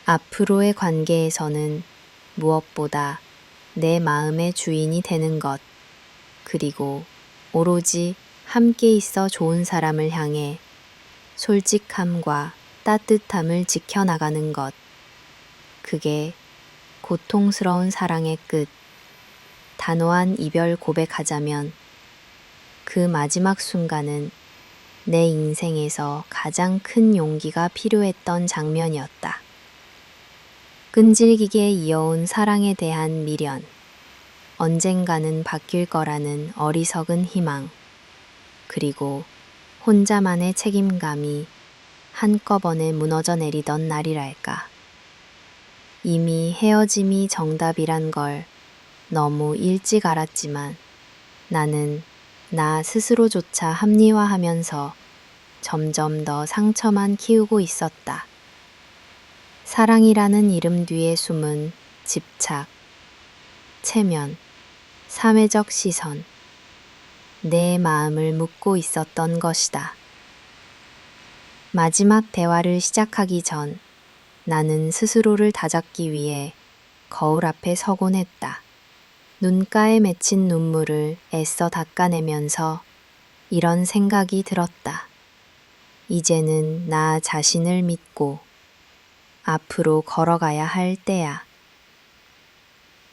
앞으로의 관계에서는 무엇보다 내 마음의 주인이 되는 것, 그리고 오로지 함께 있어 좋은 사람을 향해 솔직함과 따뜻함을 지켜나가는 것, 그게 고통스러운 사랑의 끝, 단호한 이별 고백하자면 그 마지막 순간은 내 인생에서 가장 큰 용기가 필요했던 장면이었다. 끈질기게 이어온 사랑에 대한 미련, 언젠가는 바뀔 거라는 어리석은 희망, 그리고 혼자만의 책임감이 한꺼번에 무너져 내리던 날이랄까. 이미 헤어짐이 정답이란 걸 너무 일찍 알았지만 나는 나 스스로조차 합리화하면서 점점 더 상처만 키우고 있었다. 사랑이라는 이름 뒤에 숨은 집착, 체면, 사회적 시선, 내 마음을 묻고 있었던 것이다. 마지막 대화를 시작하기 전 나는 스스로를 다잡기 위해 거울 앞에 서곤 했다. 눈가에 맺힌 눈물을 애써 닦아내면서 이런 생각이 들었다. 이제는 나 자신을 믿고 앞으로 걸어가야 할 때야.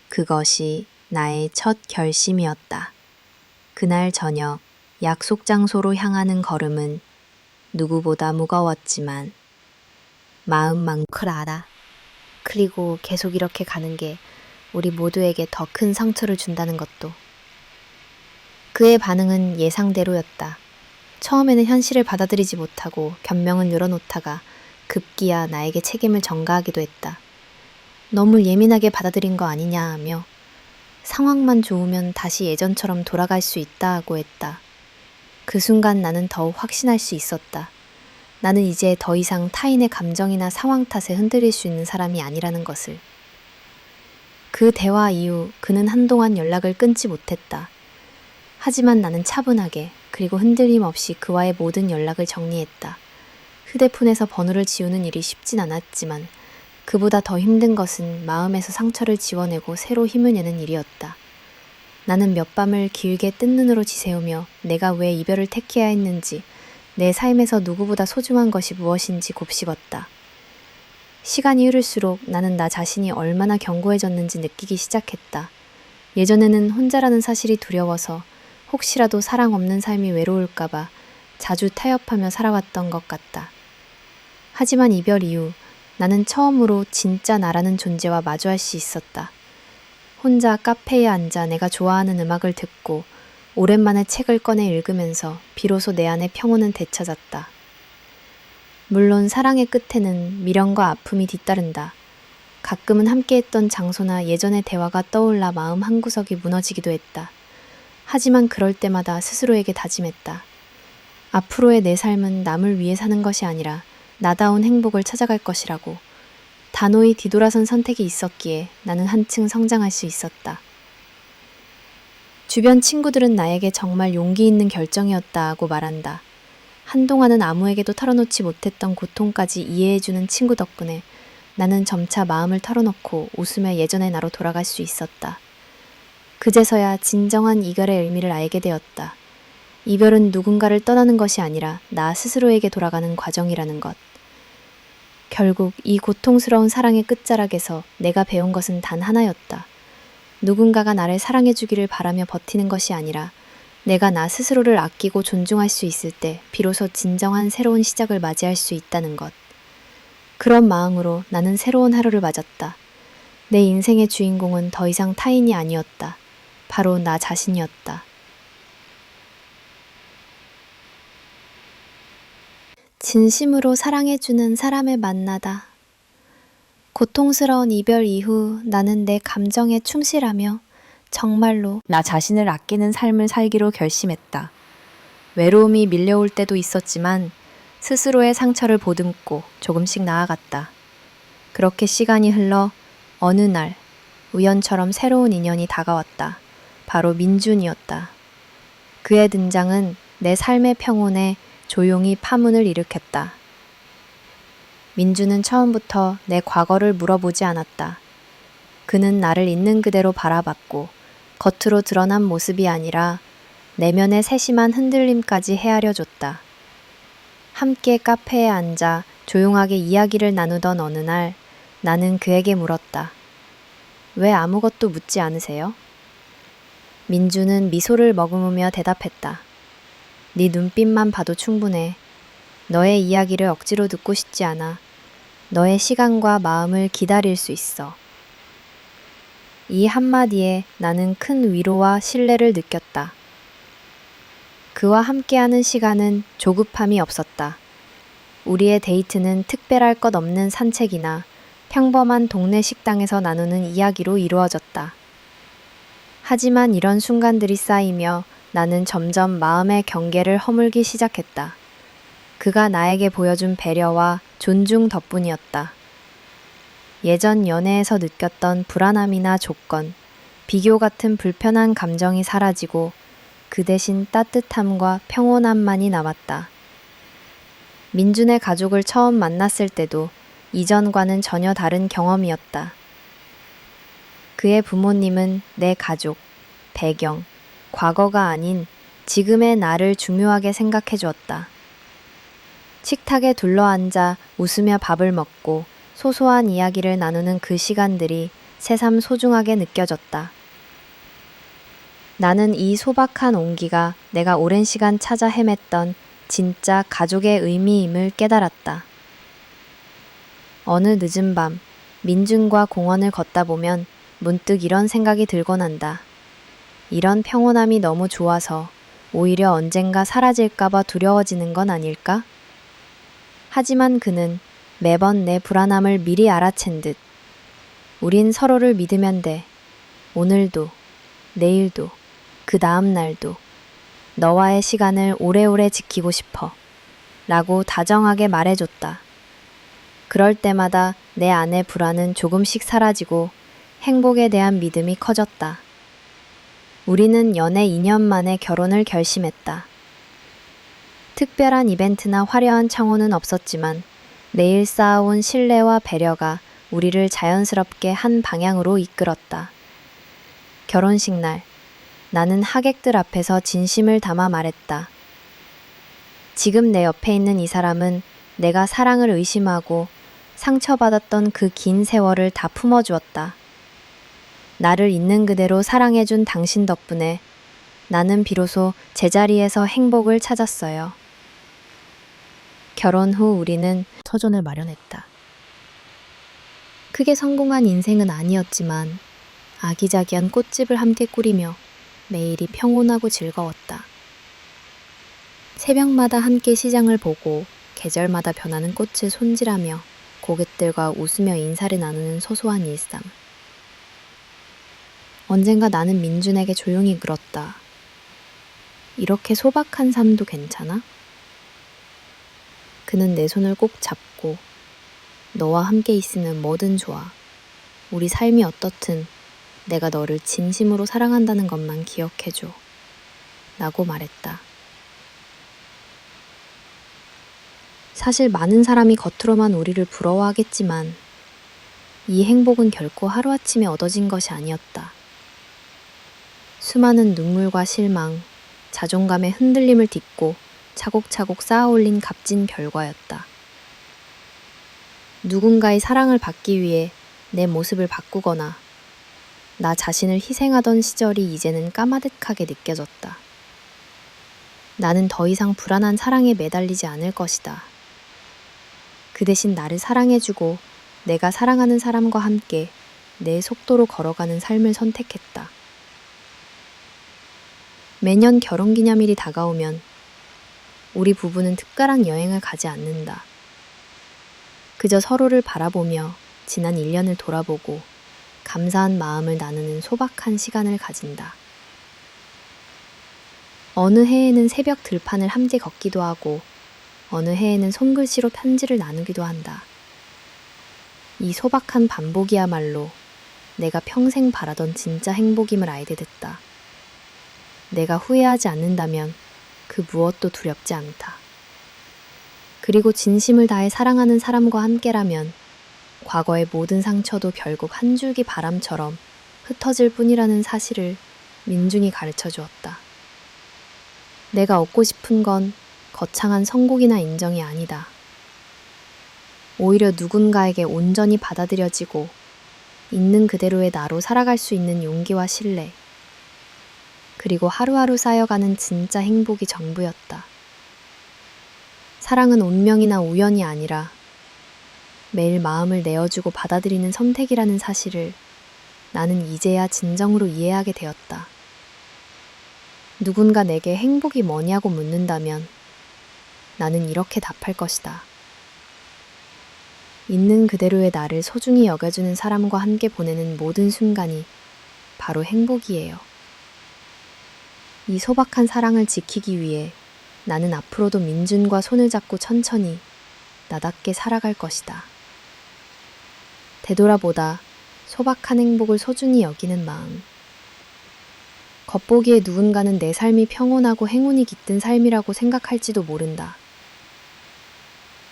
그것이 나의 첫 결심이었다. 그날 저녁 약속 장소로 향하는 걸음은 누구보다 무거웠지만 마음만큼 알아. 그리고 계속 이렇게 가는 게 우리 모두에게 더 큰 상처를 준다는 것도. 그의 반응은 예상대로였다. 처음에는 현실을 받아들이지 못하고 변명을 늘어놓다가 급기야 나에게 책임을 전가하기도 했다. 너무 예민하게 받아들인 거 아니냐 하며 상황만 좋으면 다시 예전처럼 돌아갈 수 있다고 했다. 그 순간 나는 더욱 확신할 수 있었다. 나는 이제 더 이상 타인의 감정이나 상황 탓에 흔들릴 수 있는 사람이 아니라는 것을. 그 대화 이후 그는 한동안 연락을 끊지 못했다. 하지만 나는 차분하게 그리고 흔들림 없이 그와의 모든 연락을 정리했다. 휴대폰에서 번호를 지우는 일이 쉽진 않았지만 그보다 더 힘든 것은 마음에서 상처를 지워내고 새로 힘을 내는 일이었다. 나는 몇 밤을 길게 뜬 눈으로 지새우며 내가 왜 이별을 택해야 했는지, 내 삶에서 누구보다 소중한 것이 무엇인지 곱씹었다. 시간이 흐를수록 나는 나 자신이 얼마나 견고해졌는지 느끼기 시작했다. 예전에는 혼자라는 사실이 두려워서 혹시라도 사랑 없는 삶이 외로울까봐 자주 타협하며 살아왔던 것 같다. 하지만 이별 이후 나는 처음으로 진짜 나라는 존재와 마주할 수 있었다. 혼자 카페에 앉아 내가 좋아하는 음악을 듣고 오랜만에 책을 꺼내 읽으면서 비로소 내 안의 평온은 되찾았다. 물론 사랑의 끝에는 미련과 아픔이 뒤따른다. 가끔은 함께했던 장소나 예전의 대화가 떠올라 마음 한구석이 무너지기도 했다. 하지만 그럴 때마다 스스로에게 다짐했다. 앞으로의 내 삶은 남을 위해 사는 것이 아니라 나다운 행복을 찾아갈 것이라고. 단호히 뒤돌아선 선택이 있었기에 나는 한층 성장할 수 있었다. 주변 친구들은 나에게 정말 용기 있는 결정이었다고 말한다. 한동안은 아무에게도 털어놓지 못했던 고통까지 이해해주는 친구 덕분에 나는 점차 마음을 털어놓고 웃으며 예전의 나로 돌아갈 수 있었다. 그제서야 진정한 이별의 의미를 알게 되었다. 이별은 누군가를 떠나는 것이 아니라 나 스스로에게 돌아가는 과정이라는 것. 결국 이 고통스러운 사랑의 끝자락에서 내가 배운 것은 단 하나였다. 누군가가 나를 사랑해주기를 바라며 버티는 것이 아니라 내가 나 스스로를 아끼고 존중할 수 있을 때 비로소 진정한 새로운 시작을 맞이할 수 있다는 것. 그런 마음으로 나는 새로운 하루를 맞았다. 내 인생의 주인공은 더 이상 타인이 아니었다. 바로 나 자신이었다. 진심으로 사랑해주는 사람을 만나다. 고통스러운 이별 이후 나는 내 감정에 충실하며 정말로 나 자신을 아끼는 삶을 살기로 결심했다. 외로움이 밀려올 때도 있었지만 스스로의 상처를 보듬고 조금씩 나아갔다. 그렇게 시간이 흘러 어느 날 우연처럼 새로운 인연이 다가왔다. 바로 민준이었다. 그의 등장은 내 삶의 평온에 조용히 파문을 일으켰다. 민주는 처음부터 내 과거를 물어보지 않았다. 그는 나를 있는 그대로 바라봤고 겉으로 드러난 모습이 아니라 내면의 세심한 흔들림까지 헤아려줬다. 함께 카페에 앉아 조용하게 이야기를 나누던 어느 날 나는 그에게 물었다. 왜 아무것도 묻지 않으세요? 민주는 미소를 머금으며 대답했다. 네 눈빛만 봐도 충분해. 너의 이야기를 억지로 듣고 싶지 않아. 너의 시간과 마음을 기다릴 수 있어. 이 한마디에 나는 큰 위로와 신뢰를 느꼈다. 그와 함께하는 시간은 조급함이 없었다. 우리의 데이트는 특별할 것 없는 산책이나 평범한 동네 식당에서 나누는 이야기로 이루어졌다. 하지만 이런 순간들이 쌓이며 나는 점점 마음의 경계를 허물기 시작했다. 그가 나에게 보여준 배려와 존중 덕분이었다. 예전 연애에서 느꼈던 불안함이나 조건, 비교 같은 불편한 감정이 사라지고 그 대신 따뜻함과 평온함만이 남았다. 민준의 가족을 처음 만났을 때도 이전과는 전혀 다른 경험이었다. 그의 부모님은 내 가족, 배경, 과거가 아닌 지금의 나를 중요하게 생각해 주었다. 식탁에 둘러앉아 웃으며 밥을 먹고 소소한 이야기를 나누는 그 시간들이 새삼 소중하게 느껴졌다. 나는 이 소박한 온기가 내가 오랜 시간 찾아 헤맸던 진짜 가족의 의미임을 깨달았다. 어느 늦은 밤, 민준과 공원을 걷다 보면 문득 이런 생각이 들곤 한다. 이런 평온함이 너무 좋아서 오히려 언젠가 사라질까봐 두려워지는 건 아닐까? 하지만 그는 매번 내 불안함을 미리 알아챈 듯, 우린 서로를 믿으면 돼. 오늘도, 내일도, 그 다음 날도 너와의 시간을 오래오래 지키고 싶어. 라고 다정하게 말해줬다. 그럴 때마다 내 안의 불안은 조금씩 사라지고 행복에 대한 믿음이 커졌다. 우리는 연애 2년 만에 결혼을 결심했다. 특별한 이벤트나 화려한 청혼은 없었지만 매일 쌓아온 신뢰와 배려가 우리를 자연스럽게 한 방향으로 이끌었다. 결혼식 날, 나는 하객들 앞에서 진심을 담아 말했다. 지금 내 옆에 있는 이 사람은 내가 사랑을 의심하고 상처받았던 그 긴 세월을 다 품어주었다. 나를 있는 그대로 사랑해준 당신 덕분에 나는 비로소 제자리에서 행복을 찾았어요. 결혼 후 우리는 터전을 마련했다. 크게 성공한 인생은 아니었지만 아기자기한 꽃집을 함께 꾸리며 매일이 평온하고 즐거웠다. 새벽마다 함께 시장을 보고 계절마다 변하는 꽃을 손질하며 고객들과 웃으며 인사를 나누는 소소한 일상. 언젠가 나는 민준에게 조용히 물었다. 이렇게 소박한 삶도 괜찮아? 그는 내 손을 꼭 잡고 너와 함께 있으면 뭐든 좋아. 우리 삶이 어떻든 내가 너를 진심으로 사랑한다는 것만 기억해줘. 라고 말했다. 사실 많은 사람이 겉으로만 우리를 부러워하겠지만 이 행복은 결코 하루아침에 얻어진 것이 아니었다. 수많은 눈물과 실망, 자존감의 흔들림을 딛고 차곡차곡 쌓아올린 값진 결과였다. 누군가의 사랑을 받기 위해 내 모습을 바꾸거나 나 자신을 희생하던 시절이 이제는 까마득하게 느껴졌다. 나는 더 이상 불안한 사랑에 매달리지 않을 것이다. 그 대신 나를 사랑해주고 내가 사랑하는 사람과 함께 내 속도로 걸어가는 삶을 선택했다. 매년 결혼기념일이 다가오면 우리 부부는 특별한 여행을 가지 않는다. 그저 서로를 바라보며 지난 1년을 돌아보고 감사한 마음을 나누는 소박한 시간을 가진다. 어느 해에는 새벽 들판을 함께 걷기도 하고 어느 해에는 손글씨로 편지를 나누기도 한다. 이 소박한 반복이야말로 내가 평생 바라던 진짜 행복임을 알게 됐다. 내가 후회하지 않는다면 그 무엇도 두렵지 않다. 그리고 진심을 다해 사랑하는 사람과 함께라면 과거의 모든 상처도 결국 한 줄기 바람처럼 흩어질 뿐이라는 사실을 민준이 가르쳐 주었다. 내가 얻고 싶은 건 거창한 성공이나 인정이 아니다. 오히려 누군가에게 온전히 받아들여지고 있는 그대로의 나로 살아갈 수 있는 용기와 신뢰, 그리고 하루하루 쌓여가는 진짜 행복이 전부였다. 사랑은 운명이나 우연이 아니라 매일 마음을 내어주고 받아들이는 선택이라는 사실을 나는 이제야 진정으로 이해하게 되었다. 누군가 내게 행복이 뭐냐고 묻는다면 나는 이렇게 답할 것이다. 있는 그대로의 나를 소중히 여겨주는 사람과 함께 보내는 모든 순간이 바로 행복이에요. 이 소박한 사랑을 지키기 위해 나는 앞으로도 민준과 손을 잡고 천천히 나답게 살아갈 것이다. 되돌아보다 소박한 행복을 소중히 여기는 마음, 겉보기에 누군가는 내 삶이 평온하고 행운이 깃든 삶이라고 생각할지도 모른다.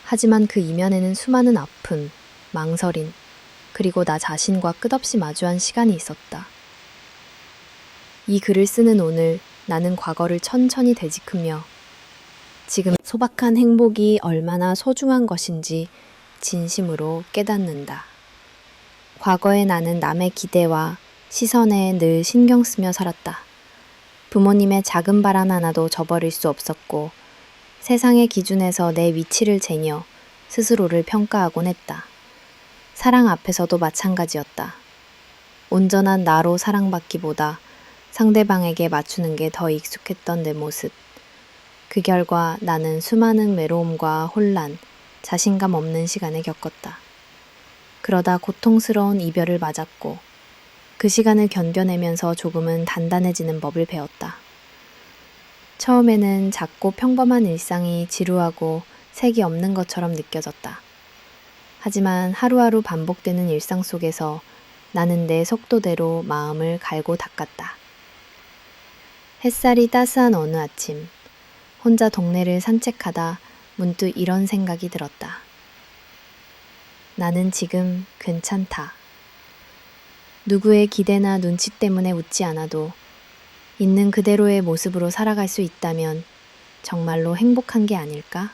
하지만 그 이면에는 수많은 아픔, 망설임, 그리고 나 자신과 끝없이 마주한 시간이 있었다. 이 글을 쓰는 오늘 나는 과거를 천천히 되짚으며 지금 소박한 행복이 얼마나 소중한 것인지 진심으로 깨닫는다. 과거의 나는 남의 기대와 시선에 늘 신경 쓰며 살았다. 부모님의 작은 바람 하나도 저버릴 수 없었고 세상의 기준에서 내 위치를 재며 스스로를 평가하곤 했다. 사랑 앞에서도 마찬가지였다. 온전한 나로 사랑받기보다 상대방에게 맞추는 게 더 익숙했던 내 모습. 그 결과 나는 수많은 외로움과 혼란, 자신감 없는 시간을 겪었다. 그러다 고통스러운 이별을 맞았고 그 시간을 견뎌내면서 조금은 단단해지는 법을 배웠다. 처음에는 작고 평범한 일상이 지루하고 색이 없는 것처럼 느껴졌다. 하지만 하루하루 반복되는 일상 속에서 나는 내 속도대로 마음을 갈고 닦았다. 햇살이 따스한 어느 아침, 혼자 동네를 산책하다 문득 이런 생각이 들었다. 나는 지금 괜찮다. 누구의 기대나 눈치 때문에 웃지 않아도 있는 그대로의 모습으로 살아갈 수 있다면 정말로 행복한 게 아닐까?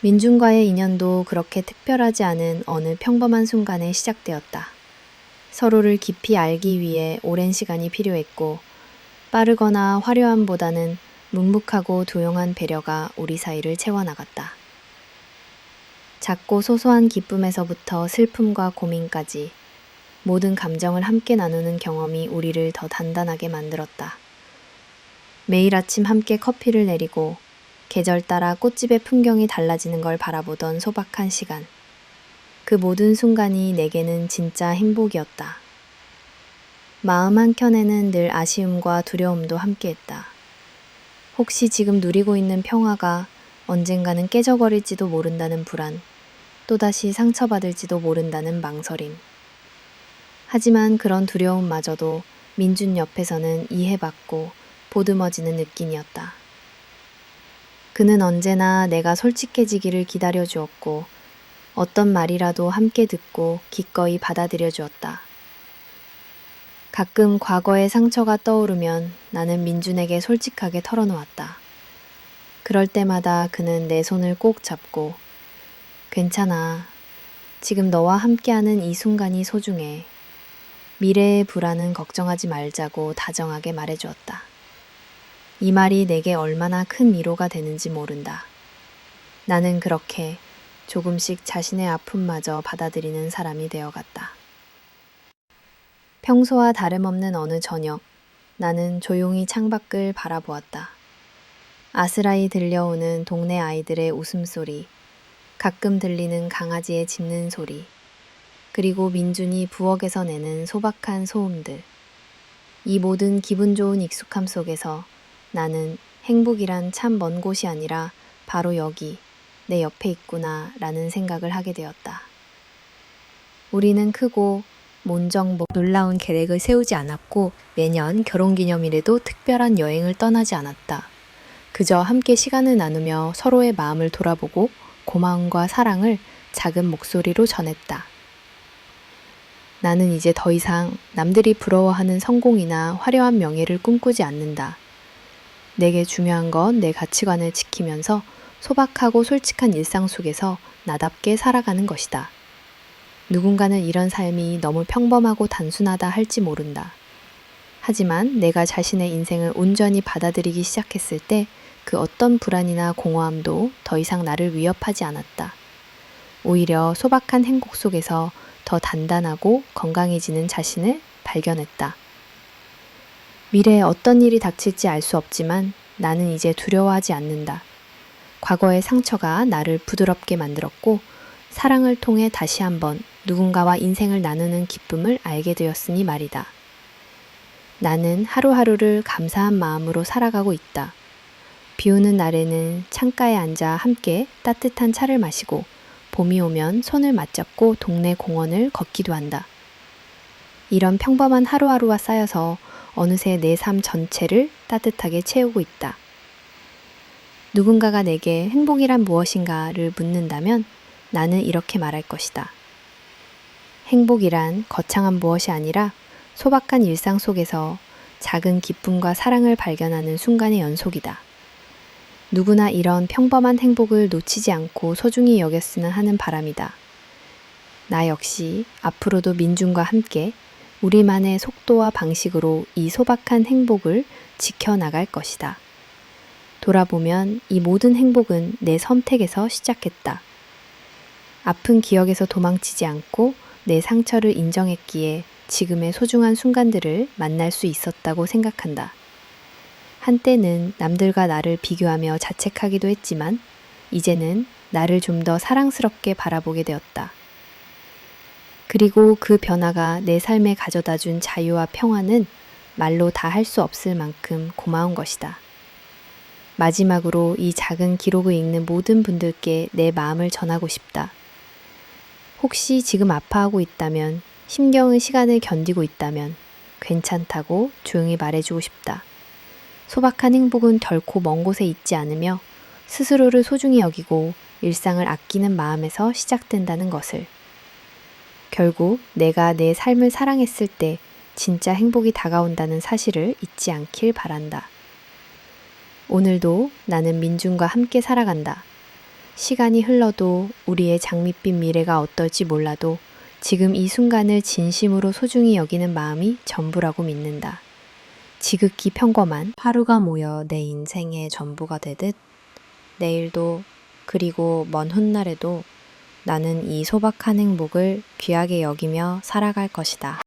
민준과의 인연도 그렇게 특별하지 않은 어느 평범한 순간에 시작되었다. 서로를 깊이 알기 위해 오랜 시간이 필요했고 빠르거나 화려함보다는 묵묵하고 조용한 배려가 우리 사이를 채워나갔다. 작고 소소한 기쁨에서부터 슬픔과 고민까지 모든 감정을 함께 나누는 경험이 우리를 더 단단하게 만들었다. 매일 아침 함께 커피를 내리고 계절 따라 꽃집의 풍경이 달라지는 걸 바라보던 소박한 시간. 그 모든 순간이 내게는 진짜 행복이었다. 마음 한켠에는 늘 아쉬움과 두려움도 함께했다. 혹시 지금 누리고 있는 평화가 언젠가는 깨져버릴지도 모른다는 불안, 또다시 상처받을지도 모른다는 망설임. 하지만 그런 두려움마저도 민준 옆에서는 이해받고 보듬어지는 느낌이었다. 그는 언제나 내가 솔직해지기를 기다려주었고 어떤 말이라도 함께 듣고 기꺼이 받아들여 주었다. 가끔 과거의 상처가 떠오르면 나는 민준에게 솔직하게 털어놓았다. 그럴 때마다 그는 내 손을 꼭 잡고 괜찮아. 지금 너와 함께하는 이 순간이 소중해. 미래의 불안은 걱정하지 말자고 다정하게 말해주었다. 이 말이 내게 얼마나 큰 위로가 되는지 모른다. 나는 그렇게 조금씩 자신의 아픔마저 받아들이는 사람이 되어갔다. 평소와 다름없는 어느 저녁, 나는 조용히 창밖을 바라보았다. 아스라이 들려오는 동네 아이들의 웃음소리, 가끔 들리는 강아지의 짖는 소리, 그리고 민준이 부엌에서 내는 소박한 소음들. 이 모든 기분 좋은 익숙함 속에서 나는 행복이란 참 먼 곳이 아니라 바로 여기, 내 옆에 있구나 라는 생각을 하게 되었다. 우리는 크고 몬정복 놀라운 계획을 세우지 않았고 매년 결혼기념일에도 특별한 여행을 떠나지 않았다. 그저 함께 시간을 나누며 서로의 마음을 돌아보고 고마움과 사랑을 작은 목소리로 전했다. 나는 이제 더 이상 남들이 부러워하는 성공이나 화려한 명예를 꿈꾸지 않는다. 내게 중요한 건 내 가치관을 지키면서 소박하고 솔직한 일상 속에서 나답게 살아가는 것이다. 누군가는 이런 삶이 너무 평범하고 단순하다 할지 모른다. 하지만 내가 자신의 인생을 온전히 받아들이기 시작했을 때 그 어떤 불안이나 공허함도 더 이상 나를 위협하지 않았다. 오히려 소박한 행복 속에서 더 단단하고 건강해지는 자신을 발견했다. 미래에 어떤 일이 닥칠지 알 수 없지만 나는 이제 두려워하지 않는다. 과거의 상처가 나를 부드럽게 만들었고 사랑을 통해 다시 한번 누군가와 인생을 나누는 기쁨을 알게 되었으니 말이다. 나는 하루하루를 감사한 마음으로 살아가고 있다. 비 오는 날에는 창가에 앉아 함께 따뜻한 차를 마시고 봄이 오면 손을 맞잡고 동네 공원을 걷기도 한다. 이런 평범한 하루하루가 쌓여서 어느새 내 삶 전체를 따뜻하게 채우고 있다. 누군가가 내게 행복이란 무엇인가를 묻는다면 나는 이렇게 말할 것이다. 행복이란 거창한 무엇이 아니라 소박한 일상 속에서 작은 기쁨과 사랑을 발견하는 순간의 연속이다. 누구나 이런 평범한 행복을 놓치지 않고 소중히 여겼으면 하는 바람이다. 나 역시 앞으로도 민준과 함께 우리만의 속도와 방식으로 이 소박한 행복을 지켜나갈 것이다. 돌아보면 이 모든 행복은 내 선택에서 시작했다. 아픈 기억에서 도망치지 않고 내 상처를 인정했기에 지금의 소중한 순간들을 만날 수 있었다고 생각한다. 한때는 남들과 나를 비교하며 자책하기도 했지만 이제는 나를 좀 더 사랑스럽게 바라보게 되었다. 그리고 그 변화가 내 삶에 가져다 준 자유와 평화는 말로 다 할 수 없을 만큼 고마운 것이다. 마지막으로 이 작은 기록을 읽는 모든 분들께 내 마음을 전하고 싶다. 혹시 지금 아파하고 있다면, 심경의 시간을 견디고 있다면 괜찮다고 조용히 말해주고 싶다. 소박한 행복은 결코 먼 곳에 있지 않으며 스스로를 소중히 여기고 일상을 아끼는 마음에서 시작된다는 것을. 결국 내가 내 삶을 사랑했을 때 진짜 행복이 다가온다는 사실을 잊지 않길 바란다. 오늘도 나는 민준과 함께 살아간다. 시간이 흘러도 우리의 장밋빛 미래가 어떨지 몰라도 지금 이 순간을 진심으로 소중히 여기는 마음이 전부라고 믿는다. 지극히 평범한 하루가 모여 내 인생의 전부가 되듯 내일도 그리고 먼 훗날에도 나는 이 소박한 행복을 귀하게 여기며 살아갈 것이다.